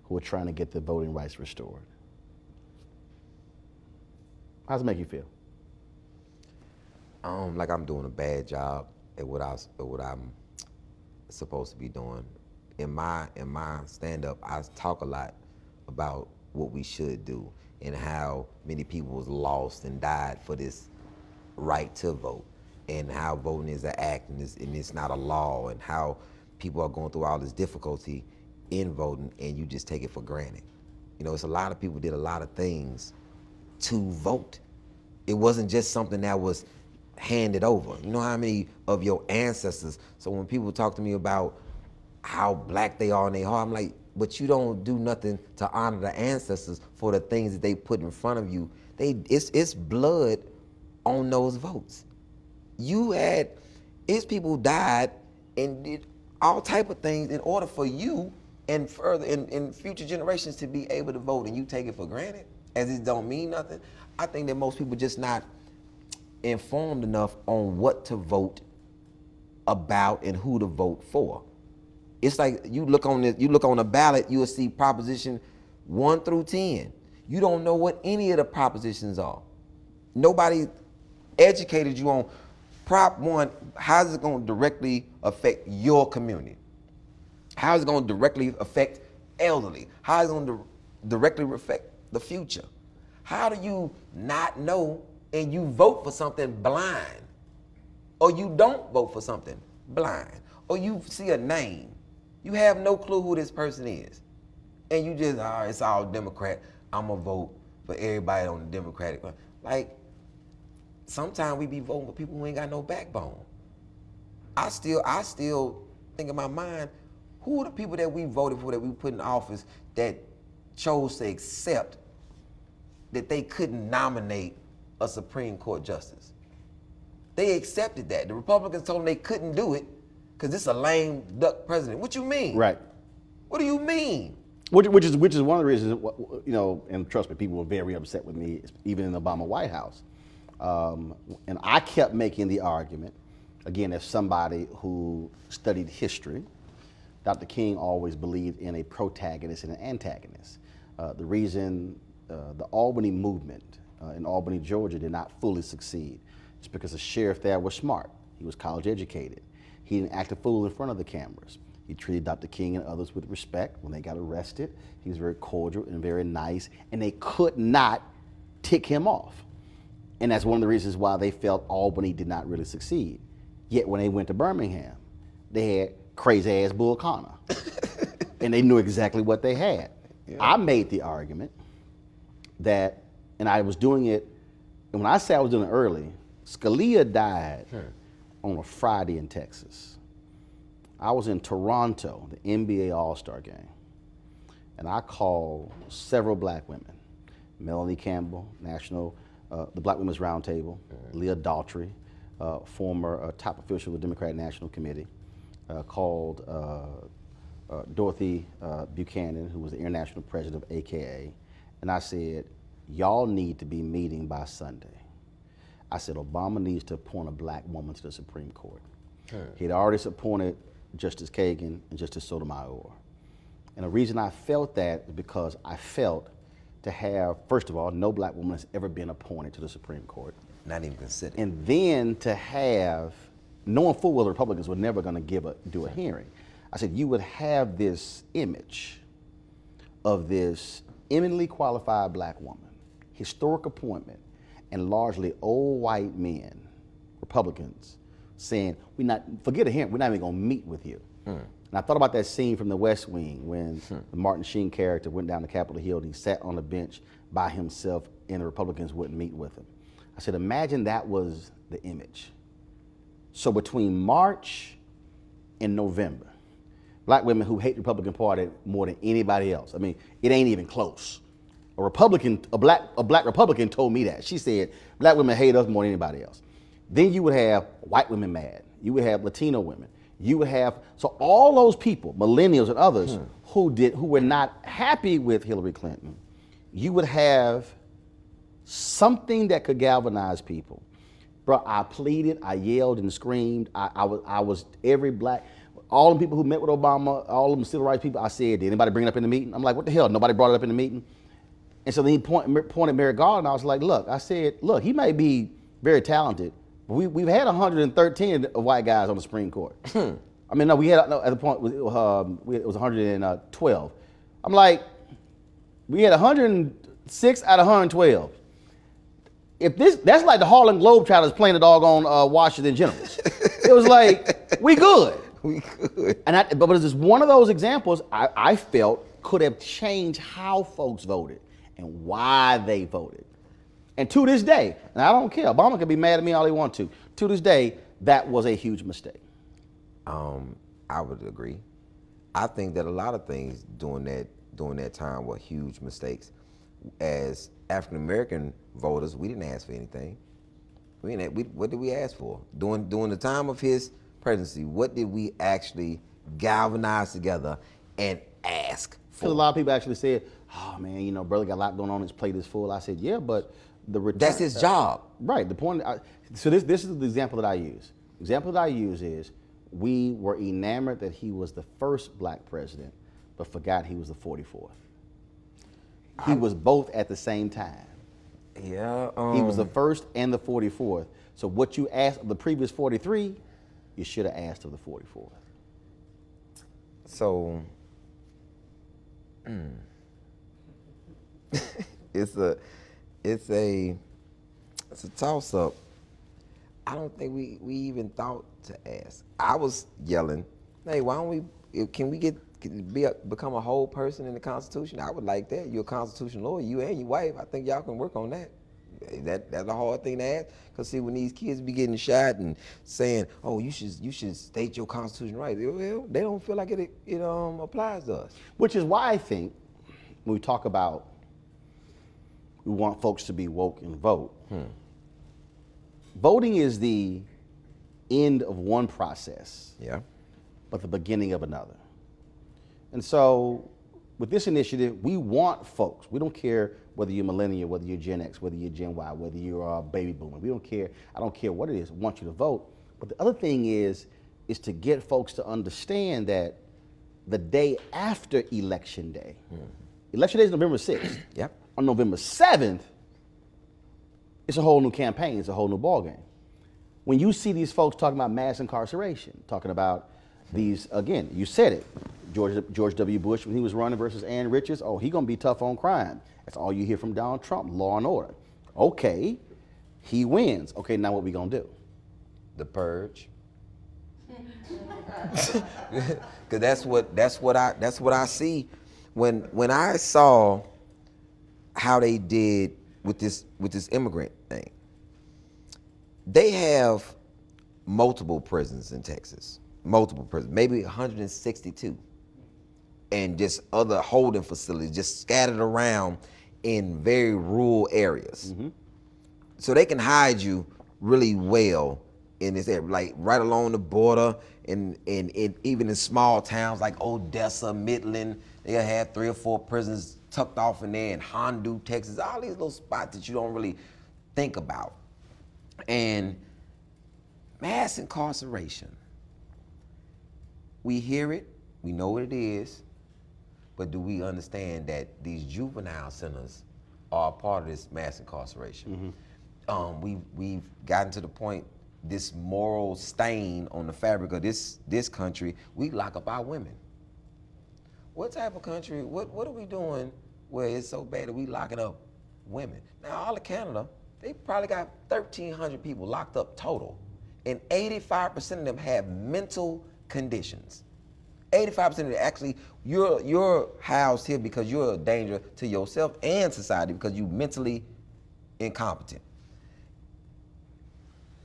A: who are trying to get their voting rights restored, how does it make you feel?
B: Like I'm doing a bad job at what I'm supposed to be doing. In my stand-up, I talk a lot about what we should do and how many people was lost and died for this right to vote, and how voting is an act and it's not a law, and how people are going through all this difficulty in voting and you just take it for granted. You know, it's a lot of people did a lot of things to vote. It wasn't just something that was handed over. You know how many of your ancestors, so when people talk to me about how black they are in their heart, I'm like, but you don't do nothing to honor the ancestors for the things that they put in front of you. It's blood on those votes. It's people who died and did all type of things in order for you and further in future generations to be able to vote, and you take it for granted as it don't mean nothing. I think that most people just not informed enough on what to vote about and who to vote for. It's like you look on a ballot, you will see proposition 1 through 10. You don't know what any of the propositions are. Nobody educated you on Prop 1, how is it going to directly affect your community? How is it going to directly affect elderly? How is it going to directly affect the future? How do you not know and you vote for something blind? Or you don't vote for something blind? Or you see a name, you have no clue who this person is. and you just, it's all Democrat. I'm gonna vote for everybody on the Democratic. Like, sometimes we be voting for people who ain't got no backbone. I still think in my mind, who are the people that we voted for, that we put in office, that chose to accept that they couldn't nominate a Supreme Court justice? They accepted that. The Republicans told them they couldn't do it because this is a lame duck president. What you mean?
A: Right.
B: What do you mean?
A: Which is one of the reasons, you know, and trust me, people were very upset with me, even in the Obama White House. And I kept making the argument, again, as somebody who studied history, Dr. King always believed in a protagonist and an antagonist. The reason the Albany movement in Albany, Georgia did not fully succeed is because the sheriff there was smart. He was college educated. He didn't act a fool in front of the cameras. He treated Dr. King and others with respect. When they got arrested, he was very cordial and very nice, and they could not tick him off. And that's one of the reasons why they felt Albany did not really succeed. Yet when they went to Birmingham, they had crazy ass Bull Connor. And they knew exactly what they had. Yeah. I made the argument that, and I was doing it, and when I say I was doing it early, Scalia died on a Friday in Texas. I was in Toronto, the NBA All-Star game, and I called several black women, Melanie Campbell, the Black Women's Roundtable, Leah Daughtry, former top official of the Democratic National Committee, called Dorothy Buchanan, who was the international president of AKA, and I said, y'all need to be meeting by Sunday. I said, Obama needs to appoint a black woman to the Supreme Court. He had already appointed Justice Kagan and Justice Sotomayor. And the reason I felt that is because I felt to have, first of all, no black woman has ever been appointed to the Supreme Court.
B: Not even considered.
A: And then to have, knowing full well the Republicans were never going to do a hearing, I said you would have this image of this eminently qualified black woman, historic appointment, and largely old white men, Republicans, saying, forget a hearing, we're not even going to meet with you. And I thought about that scene from The West Wing when the Martin Sheen character went down to Capitol Hill and he sat on the bench by himself and the Republicans wouldn't meet with him. I said, imagine that was the image. So between March and November, black women who hate the Republican Party more than anybody else, I mean, it ain't even close. A black Republican told me that. She said, black women hate us more than anybody else. Then you would have white women mad. You would have Latino women. You would have, so all those people, millennials and others, who were not happy with Hillary Clinton, you would have something that could galvanize people. Bro, I pleaded, I yelled and screamed. I was every black, all the people who met with Obama, all of them civil rights people, I said, did anybody bring it up in the meeting? I'm like, what the hell? Nobody brought it up in the meeting? And so then he pointed Merrick Garland. I was like, look, I said, look, he may be very talented, but we've had 113 white guys on the Supreme Court. I mean, no, we had, no, at the point, it was 112. I'm like, we had 106 out of 112. That's like the Harlem Globetrotters playing the doggone Washington Generals. It was like, we good.
B: We good.
A: But it's just one of those examples I felt could have changed how folks voted and why they voted. And to this day, and I don't care, Obama can be mad at me all he wants to this day, that was a huge mistake.
B: I would agree. I think that a lot of things during that time were huge mistakes. As African American voters, we didn't ask for anything. What did we ask for? During the time of his presidency, what did we actually galvanize together and ask for?
A: Because a lot of people actually said, oh man, you know, brother got a lot going on, his plate is full. I said, yeah, but the return.
B: That's his job.
A: Right, the point, so this is the example that I use. The example that I use is, we were enamored that he was the first black president, but forgot he was the 44th. He was both at the same time.
B: Yeah.
A: He was the first and the 44th. So what you asked of the previous 43, you should have asked of the 44th.
B: So, it's a toss-up. I don't think we even thought to ask. I was yelling, hey, why don't we, can we become a whole person in the Constitution. I would like that. You're a Constitution lawyer, you and your wife. I think y'all can work on that. That's a hard thing to ask. Because see, when these kids be getting shot and saying, "Oh, you should state your Constitution right," well, they don't feel like it applies to us.
A: Which is why I think when we talk about we want folks to be woke and vote. Voting is the end of one process,
B: Yeah.
A: but the beginning of another. And so with this initiative, we want folks, we don't care whether you're millennial, whether you're Gen X, whether you're Gen Y, whether you're a baby boomer, we don't care, I don't care what it is, we want you to vote. But the other thing is to get folks to understand that the day after Election Day, Election Day is November 6th.
B: Yep.
A: On November 7th, it's a whole new campaign, it's a whole new ballgame. When you see these folks talking about mass incarceration, talking about these, again, you said it, George W. Bush when he was running versus Ann Richards, oh, he gonna be tough on crime. That's all you hear from Donald Trump, law and order. Okay, he wins. Okay, now what we gonna do?
B: The purge. Cause that's what I see when I saw how they did with this immigrant thing. They have multiple prisons in Texas, multiple prisons, maybe 162, and just other holding facilities just scattered around in very rural areas. So they can hide you really well in this area, like right along the border, and even in small towns like Odessa, Midland, they'll have 3 or 4 prisons tucked off in there, in Hondo, Texas, all these little spots that you don't really think about. And mass incarceration, we hear it, we know what it is, but do we understand that these juvenile centers are a part of this mass incarceration? We've gotten to the point, this moral stain on the fabric of this country, we lock up our women. What type of country, what are we doing where it's so bad that we locking up women? Now, all of Canada, they probably got 1,300 people locked up total, and 85% of them have mental conditions. 85% of them actually, you're housed here because you're a danger to yourself and society because you're mentally incompetent.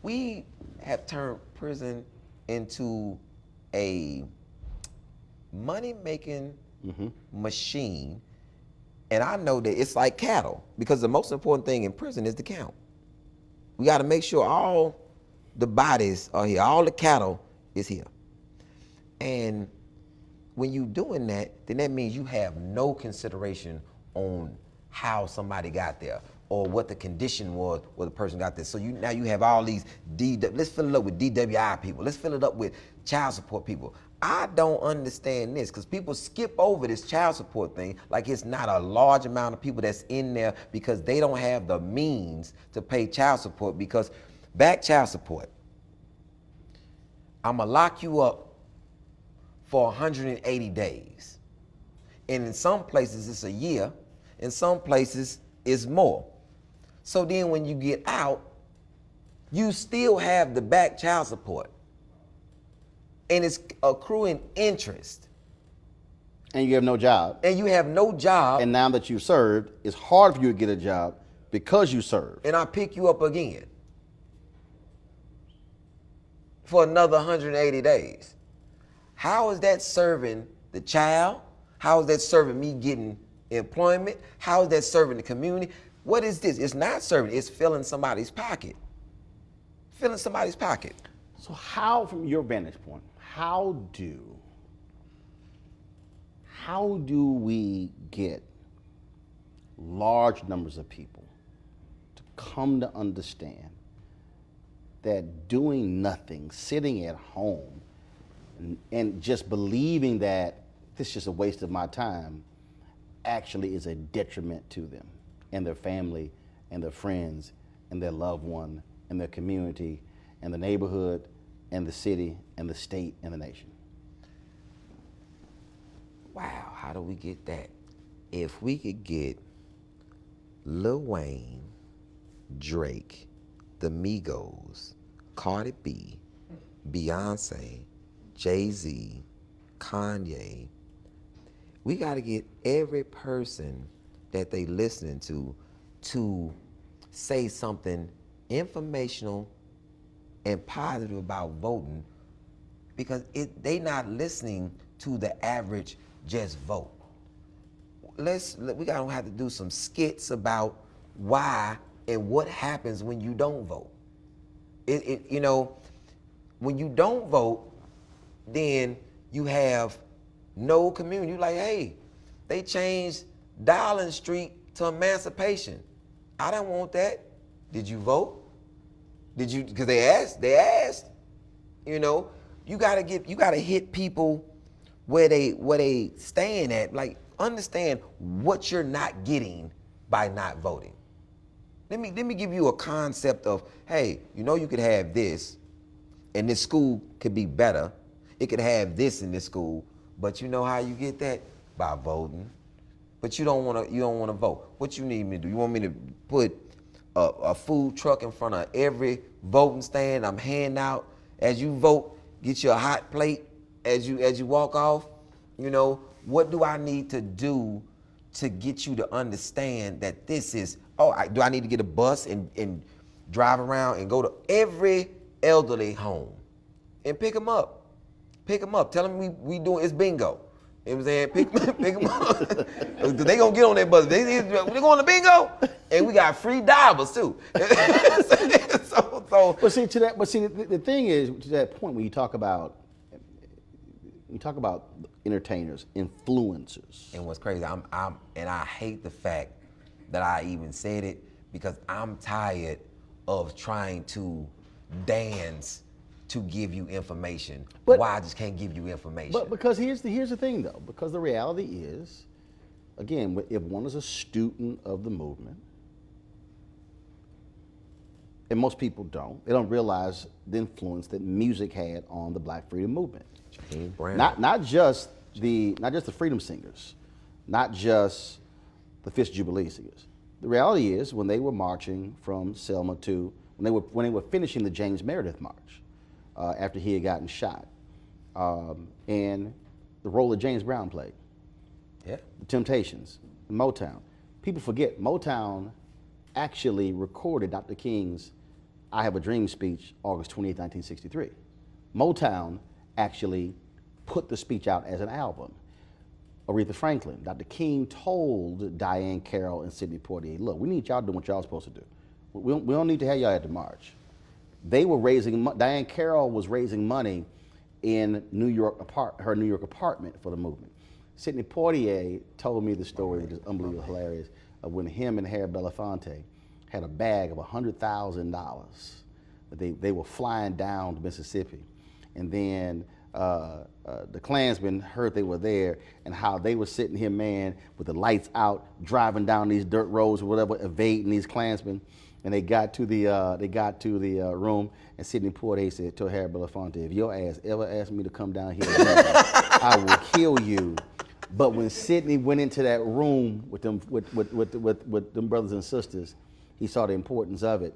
B: We have turned prison into a money-making machine, and I know that it's like cattle, because the most important thing in prison is the count. We got to make sure all the bodies are here, all the cattle is here. And when you're doing that, then that means you have no consideration on how somebody got there or what the condition was where the person got there. So now you have all these, let's fill it up with DWI people. Let's fill it up with child support people. I don't understand this, because people skip over this child support thing like it's not a large amount of people that's in there because they don't have the means to pay child support. Because back child support, I'm gonna lock you up for 180 days. And in some places it's a year, in some places it's more. So then when you get out, you still have the back child support. And it's accruing interest.
A: And you have no job.
B: And you have no job.
A: And now that you've served, it's hard for you to get a job because you served.
B: And I pick you up again for another 180 days. How is that serving the child? How is that serving me getting employment? How is that serving the community? What is this? It's not serving, it's filling somebody's pocket. Filling somebody's pocket.
A: So how, from your vantage point, how do we get large numbers of people to come to understand that doing nothing, sitting at home, and just believing that this is just a waste of my time actually is a detriment to them and their family and their friends and their loved one and their community and the neighborhood and the city and the state and the nation?
B: Wow, how do we get that? If we could get Lil Wayne, Drake, the Migos, Cardi B, Beyonce, Jay-Z, Kanye, We got to get every person that they listening to say something informational and positive about voting, because they not listening to the average just vote. We gotta have to do some skits about why and what happens when you don't vote. You know, when you don't vote, then you have no community. You're like, hey, they changed Dowling Street to Emancipation. I don't want that. Did you vote? Did you? Because they asked. You know, you gotta hit people where they stand at. Like, understand what you're not getting by not voting. Let me give you a concept of, hey, you know, you could have this, and this school could be better. It could have this in this school, but you know how you get that? By voting. But you don't want to vote. What you need me to do? You want me to put a food truck in front of every voting stand? I'm handing out, as you vote, get you a hot plate as you walk off. You know, what do I need to do to get you to understand that this is, do I need to get a bus and drive around and go to every elderly home and pick them up? Pick them up. Tell them we doing, it's bingo. You know what I'm saying? Pick them up. They gonna get on that bus. They going to bingo, and we got free divers too.
A: But see, the thing is, to that point, when you talk about entertainers, influencers.
B: And what's crazy, I hate the fact that I even said it, because I'm tired of trying to dance to give you information. Why I just can't give you information?
A: But because here's the thing though, because the reality is, again, if one is a student of the movement, and most people don't, they don't realize the influence that music had on the Black freedom movement. Not just the freedom singers, not just the Fifth Jubilee singers. The reality is, when they were marching from Selma to when they were finishing the James Meredith March, after he had gotten shot, and the role that James Brown played, the Temptations, Motown. People forget Motown actually recorded Dr. King's "I Have a Dream" speech August 28, 1963. Motown actually put the speech out as an album. Aretha Franklin, Dr. King told Diane Carroll and Sidney Poitier, look, we need y'all doing what y'all supposed to do. We don't need to have y'all at the march. They were raising, Diane Carroll was raising money in her New York apartment for the movement. Sidney Poitier told me the story, which is unbelievably hilarious, of when him and Harry Belafonte had a bag of $100,000. They were flying down to Mississippi, and then the Klansmen heard they were there, and how they were sitting here, man, with the lights out, driving down these dirt roads or whatever, evading these Klansmen. And they got to the room, and Sidney Poitier said to Harry Belafonte, if your ass ever asked me to come down here again, I will kill you. But when Sidney went into that room with them brothers and sisters, he saw the importance of it.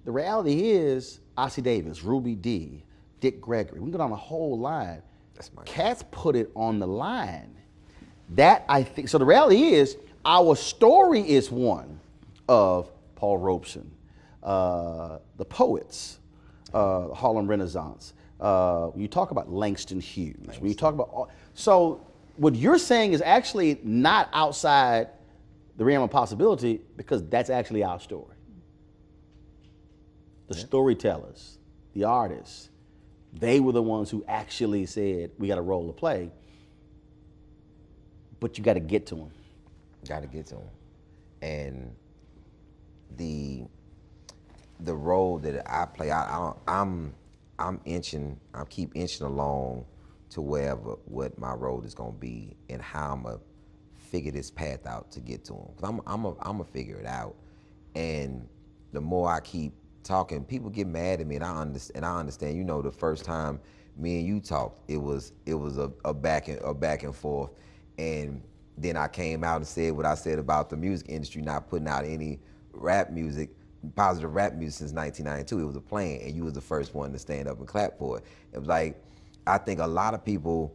A: The reality is, Ossie Davis, Ruby Dee, Dick Gregory, we can go down a whole line. Cats put it on the line. That, I think, so the reality is, our story is one of Paul Robeson, the poets, Harlem Renaissance. When you talk about Langston Hughes, when you talk about, so what you're saying is actually not outside the realm of possibility, because that's actually our story. The storytellers, the artists, they were the ones who actually said, we got a role to play, but you got to get to them.
B: Got to get to them. And the role that I play, I keep inching along to what my role is gonna be and how I'm gonna figure this path out to get to him. Cause I'm gonna figure it out. And the more I keep talking, people get mad at me, and I understand. You know, the first time me and you talked, it was a back and forth, and then I came out and said what I said about the music industry not putting out any rap music, positive rap music, since 1992. It was a plan, and you was the first one to stand up and clap for it. It was like, I think a lot of people,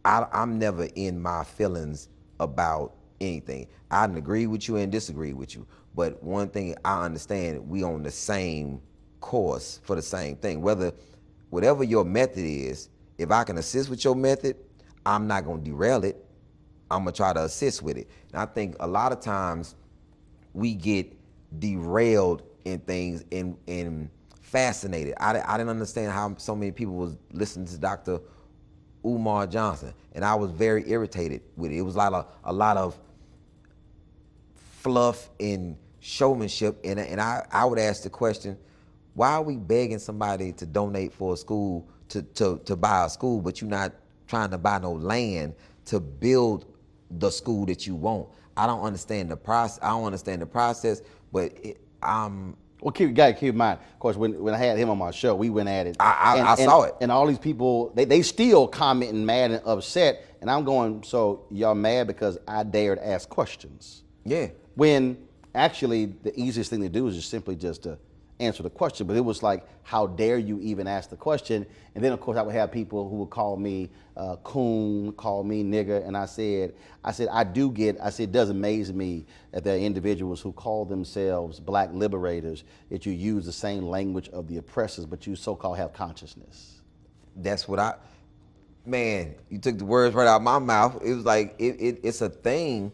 B: I'm never in my feelings about anything. I can agree with you and disagree with you, but one thing I understand, we on the same course for the same thing. Whatever your method is, if I can assist with your method, I'm not gonna derail it. I'm gonna try to assist with it. And I think a lot of times we get derailed in things and fascinated. I didn't understand how so many people was listening to Dr. Umar Johnson, and I was very irritated with it. It was like a lot of fluff and showmanship, and I would ask the question, why are we begging somebody to donate for a school, to buy a school, but you're not trying to buy no land to build the school that you want? I don't understand the process. I don't understand the process, but
A: Well, you got to keep in mind, of course, when I had him on my show, we went at it.
B: I saw it.
A: And all these people, they still commenting mad and upset. And I'm going, so y'all mad because I dared ask questions.
B: Yeah.
A: When actually the easiest thing to do is just simply just to answer the question. But it was like, how dare you even ask the question? And then, of course, I would have people who would call me coon, call me nigger. And I said, it does amaze me that there are individuals who call themselves black liberators, that you use the same language of the oppressors, but you so-called have consciousness.
B: That's what man, you took the words right out of my mouth. It was like, it's a thing.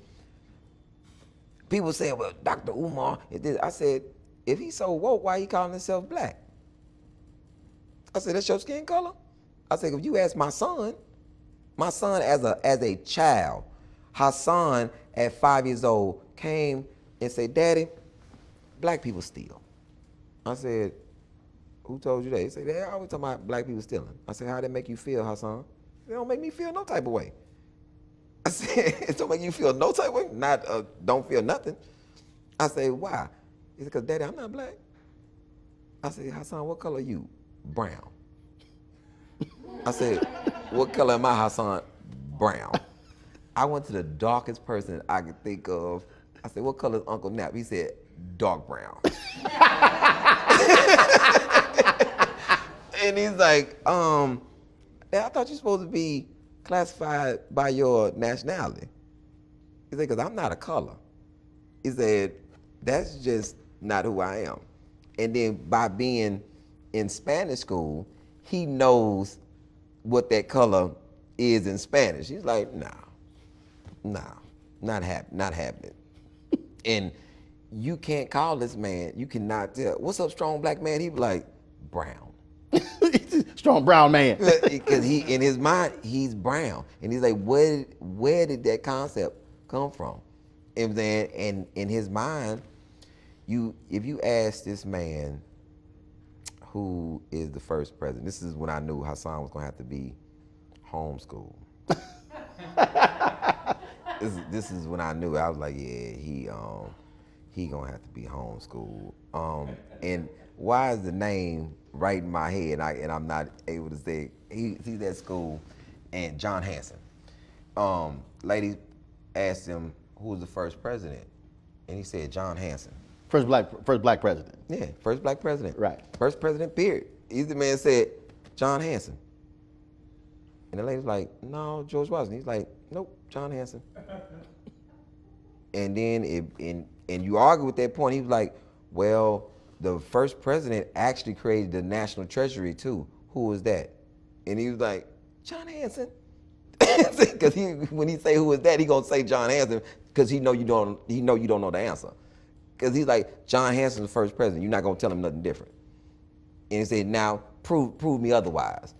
B: People say, well, Dr. Umar, I said, if he's so woke, why he calling himself black? I said, that's your skin color? I said, if you ask my son as a child, Hassan at 5 years old came and said, Daddy, black people steal. I said, who told you that? He said, they always talking about black people stealing. I said, how'd that make you feel, Hassan? It don't make me feel no type of way. I said, it don't make you feel no type of way? Not, don't feel nothing. I said, why? He said, because Daddy, I'm not black. I said, Hassan, what color are you? Brown. I said, what color am I, Hassan? Brown. I went to the darkest person I could think of. I said, what color is Uncle Nap? He said, dark brown. And he's like, I thought you're supposed to be classified by your nationality. He said, because I'm not a color. He said, that's just not who I am. And then by being in Spanish school, he knows what that color is in Spanish. He's like, nah, not happening. And you can't call this man, you cannot tell, what's up, strong black man? He be like, brown.
A: Strong brown man.
B: Because he, in his mind, he's brown. And he's like, where did that concept come from? And then, and in his mind, if you ask this man who is the first president, this is when I knew Hassan was gonna have to be homeschooled. This is when I knew. I was like, yeah, he gonna have to be homeschooled. And why is the name right in my head and I'm not able to say he's at school, and John Hanson. Lady asked him who was the first president, and he said John Hanson.
A: First black president.
B: Yeah, first black president.
A: Right.
B: First president, period. The man said John Hanson. And the lady's like, no, George Washington. He's like, nope, John Hanson. And then and you argue with that point, he was like, well, the first president actually created the national treasury too. Who was that? And he was like, John Hanson. Because when he say who was that, he gonna say John Hanson because he know you don't know the answer. Because he's like, John Hanson's the first president. You're not gonna tell him nothing different. And he said, now prove me otherwise.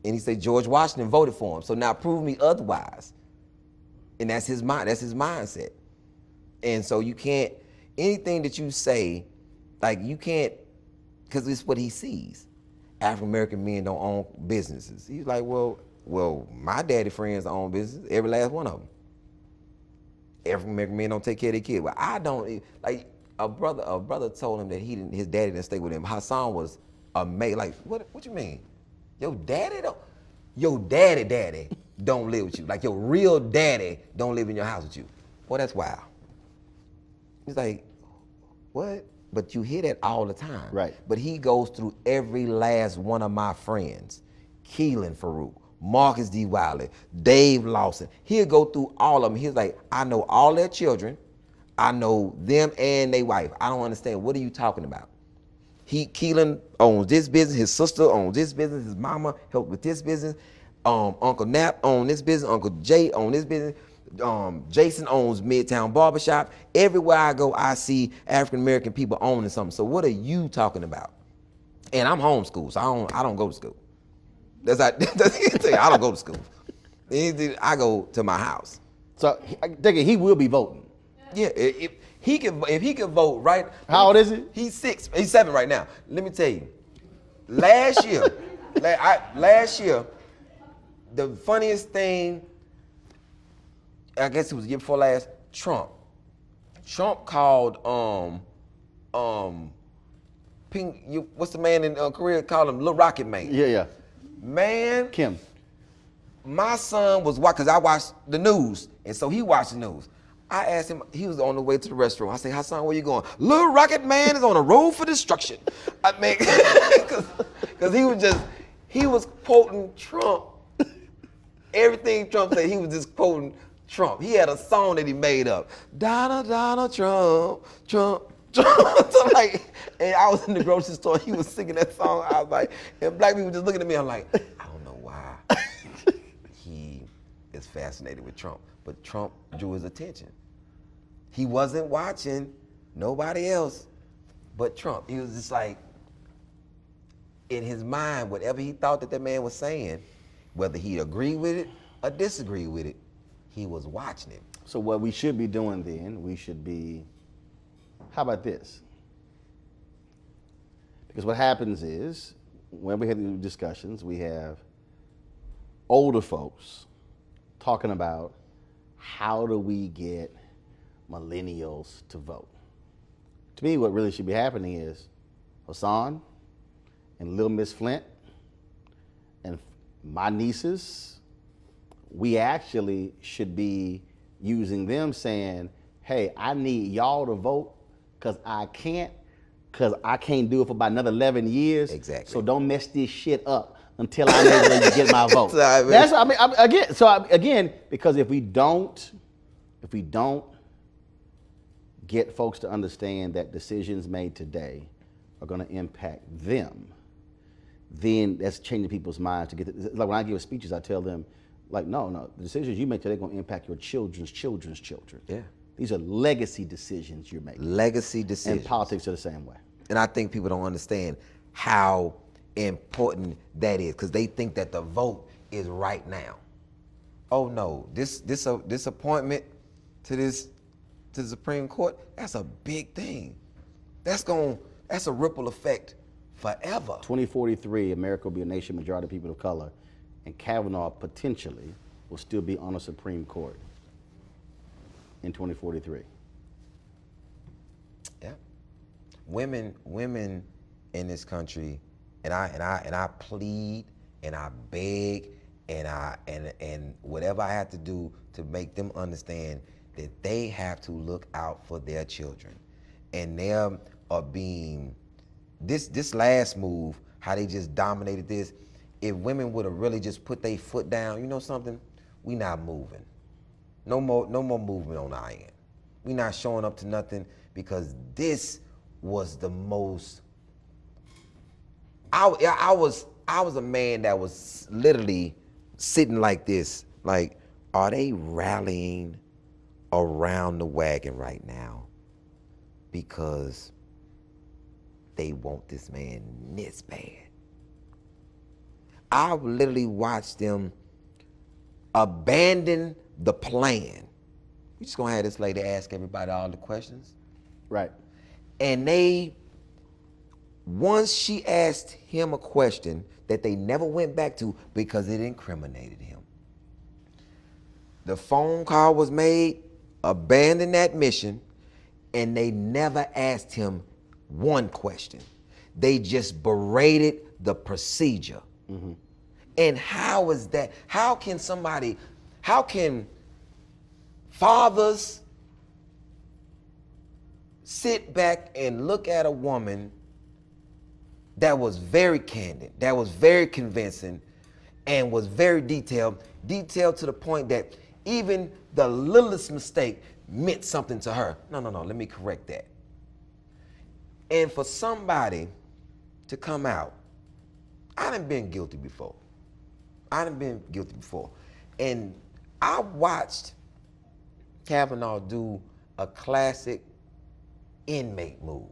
B: And he said, George Washington voted for him, so now prove me otherwise. And that's his mind. That's his mindset. And so you can't, anything that you say, like you can't, because it's what he sees. African American men don't own businesses. He's like, well, my daddy friends own businesses, every last one of them. African American men don't take care of their kids. Well, I don't. Like a brother told him that his daddy didn't stay with him. Hassan was amazed. Like, what you mean? Your daddy don't live with you. Like your real daddy don't live in your house with you. Boy, that's wild. He's like, what? But you hear that all the time.
A: Right.
B: But he goes through every last one of my friends. Keelan Farouk, Marcus D. Wiley, Dave Lawson. He'll go through all of them. He's like, I know all their children. I know them and their wife. I don't understand. What are you talking about? Keelan owns this business. His sister owns this business. His mama helped with this business. Uncle Nap owns this business. Uncle Jay owns this business. Jason owns Midtown Barbershop. Everywhere I go, I see African-American people owning something. So what are you talking about? And I'm homeschooled, so I don't go to school. That's I don't go to school. I go to my house.
A: So I think he will be voting.
B: Yeah, if he can vote right.
A: How old is he?
B: He's 6. He's 7 right now. Let me tell you. Last year, the funniest thing, I guess it was the year before last, Trump called what's the man in Korea called him Little Rocket Man?
A: Yeah.
B: Man,
A: Kim.
B: My son was watching, because I watched the news, and so he watched the news. I asked him, he was on the way to the restroom. I said, "Hassan, where you going?" "Little Rocket Man is on a road for destruction." I mean, because he was quoting Trump. Everything Trump said, he was just quoting Trump. He had a song that he made up. Donald Trump. So like, and I was in the grocery store, he was singing that song. I was like, and black people just looking at me, I'm like, I don't know why he is fascinated with Trump. But Trump drew his attention. He wasn't watching nobody else but Trump. He was just like, in his mind, whatever he thought that man was saying, whether he agreed with it or disagreed with it, he was watching it.
A: So what we should be doing then, we should be, how about this? Because what happens is, when we have these discussions, we have older folks talking about how do we get millennials to vote. To me, what really should be happening is Hassan and Little Miss Flint and my nieces, we actually should be using them saying, hey, I need y'all to vote because I can't do it for about another 11 years.
B: Exactly.
A: So don't mess this shit up until I'm able to get my vote. That's, again, because if we don't get folks to understand that decisions made today are going to impact them, then that's changing people's minds to get it. Like when I give speeches, I tell them, like, no, the decisions you make today are going to impact your children's children's children.
B: Yeah.
A: These are legacy decisions you're making.
B: Legacy decisions.
A: And politics are the same way.
B: And I think people don't understand how important that is, because they think that the vote is right now. Oh no, this appointment to the Supreme Court, that's a big thing. That's a ripple effect forever. 2043,
A: America will be a nation majority of people of color, and Kavanaugh potentially will still be on the Supreme Court in 2043.
B: Yeah. Women in this country, and I plead and I beg and whatever I have to do to make them understand that they have to look out for their children. And there are being this last move, how they just dominated this. If women would have really just put their foot down, you know something? We not moving. No more movement on our end. We not showing up to nothing, because this was the most. I was a man that was literally sitting like this, like, are they rallying around the wagon right now because they want this man this bad? I literally watched them abandon the plan. We just gonna have this lady ask everybody all the questions.
A: Right.
B: And once she asked him a question that they never went back to because it incriminated him. The phone call was made, abandoned that mission, and they never asked him one question. They just berated the procedure. Mm-hmm. And how is that? How can fathers sit back and look at a woman that was very candid, that was very convincing, and was very detailed to the point that even the littlest mistake meant something to her. No, let me correct that. And for somebody to come out, I done been guilty before. And I watched Kavanaugh do a classic inmate move.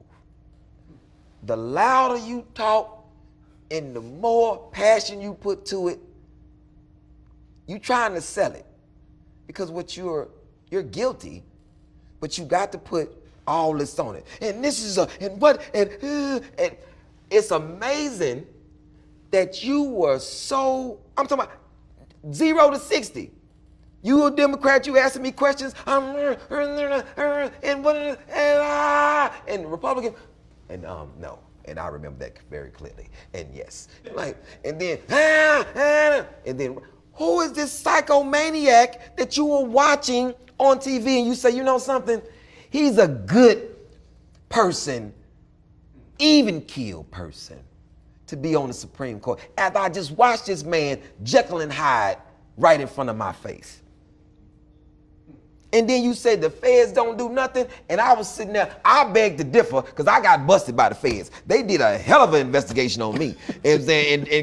B: The louder you talk and the more passion you put to it, you trying to sell it. Because you're guilty, but you got to put all this on it. And this is and it's amazing that you were so, I'm talking about 0 to 60. You a Democrat, you asking me questions, and Republican, and no. And I remember that very clearly. And yes, and then who is this psychomaniac that you were watching on TV and you say, you know something? He's a good person, even killed person, to be on the Supreme Court. After I just watched this man Jekyll and Hyde right in front of my face. And then you said the feds don't do nothing, and I was sitting there, I beg to differ, because I got busted by the feds. They did a hell of an investigation on me, and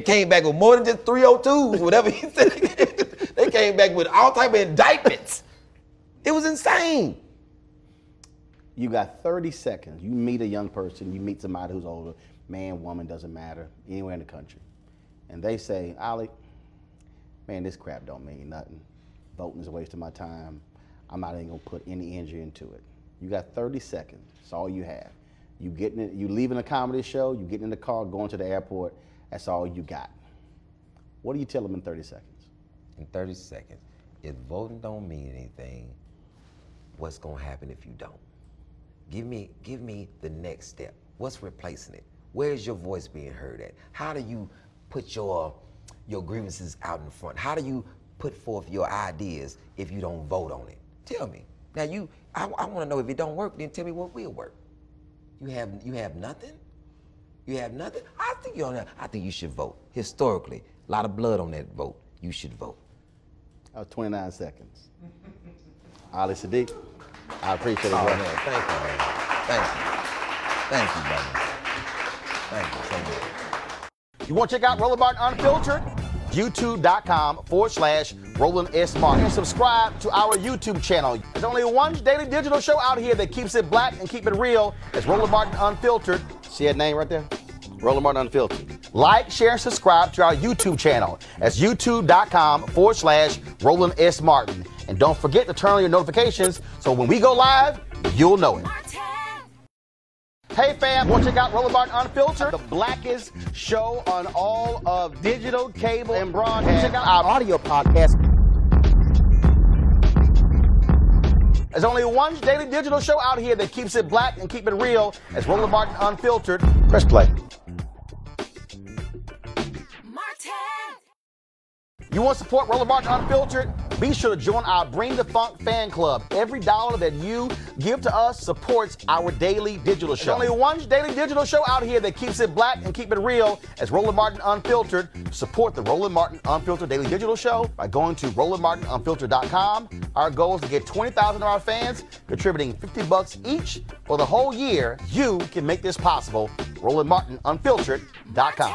B: came back with more than just 302s, whatever you said. They came back with all type of indictments. It was insane.
A: You got 30 seconds. You meet a young person, you meet somebody who's older, man, woman, doesn't matter, anywhere in the country. And they say, Ollie, man, this crap don't mean nothing. Voting is a waste of my time. I'm not even gonna put any energy into it. You got 30 seconds. That's all you have. You leaving a comedy show, you getting in the car, going to the airport. That's all you got. What do you tell them in 30 seconds?
B: In 30 seconds, if voting don't mean anything, what's gonna happen if you don't? Give me the next step. What's replacing it? Where's your voice being heard at? How do you put your grievances out in front? How do you put forth your ideas if you don't vote on it? Tell me. Now I want to know, if it don't work, then tell me what will work. You have nothing? You have nothing? I think you should vote. Historically, a lot of blood on that vote. You should vote.
A: That was 29 seconds. Ali Sadiq, I appreciate it, bro.
B: Man, thank you, man. Thank you, brother. Thank you so much.
A: You want to check out Roland Martin Unfiltered? YouTube.com/Roland S. Martin. And subscribe to our YouTube channel. There's only one daily digital show out here that keeps it black and keep it real. It's Roland Martin Unfiltered. See that name right there? Roland Martin Unfiltered. Like, share, and subscribe to our YouTube channel. That's YouTube.com/Roland S. Martin. And don't forget to turn on your notifications so when we go live, you'll know it. Hey fam, want to check out Roland Martin Unfiltered, the blackest show on all of digital, cable, and broadcast. Check out our audio podcast. There's only one daily digital show out here that keeps it black and keep it real. It's Roland Martin Unfiltered. Press play. You want to support Roland Martin Unfiltered? Be sure to join our Bring the Funk fan club. Every dollar that you give to us supports our daily digital show. There's only one daily digital show out here that keeps it black and keep it real. It's Roland Martin Unfiltered. Support the Roland Martin Unfiltered daily digital show by going to RolandMartinUnfiltered.com. Our goal is to get 20,000 of our fans contributing $50 each for the whole year. You can make this possible. RolandMartinUnfiltered.com.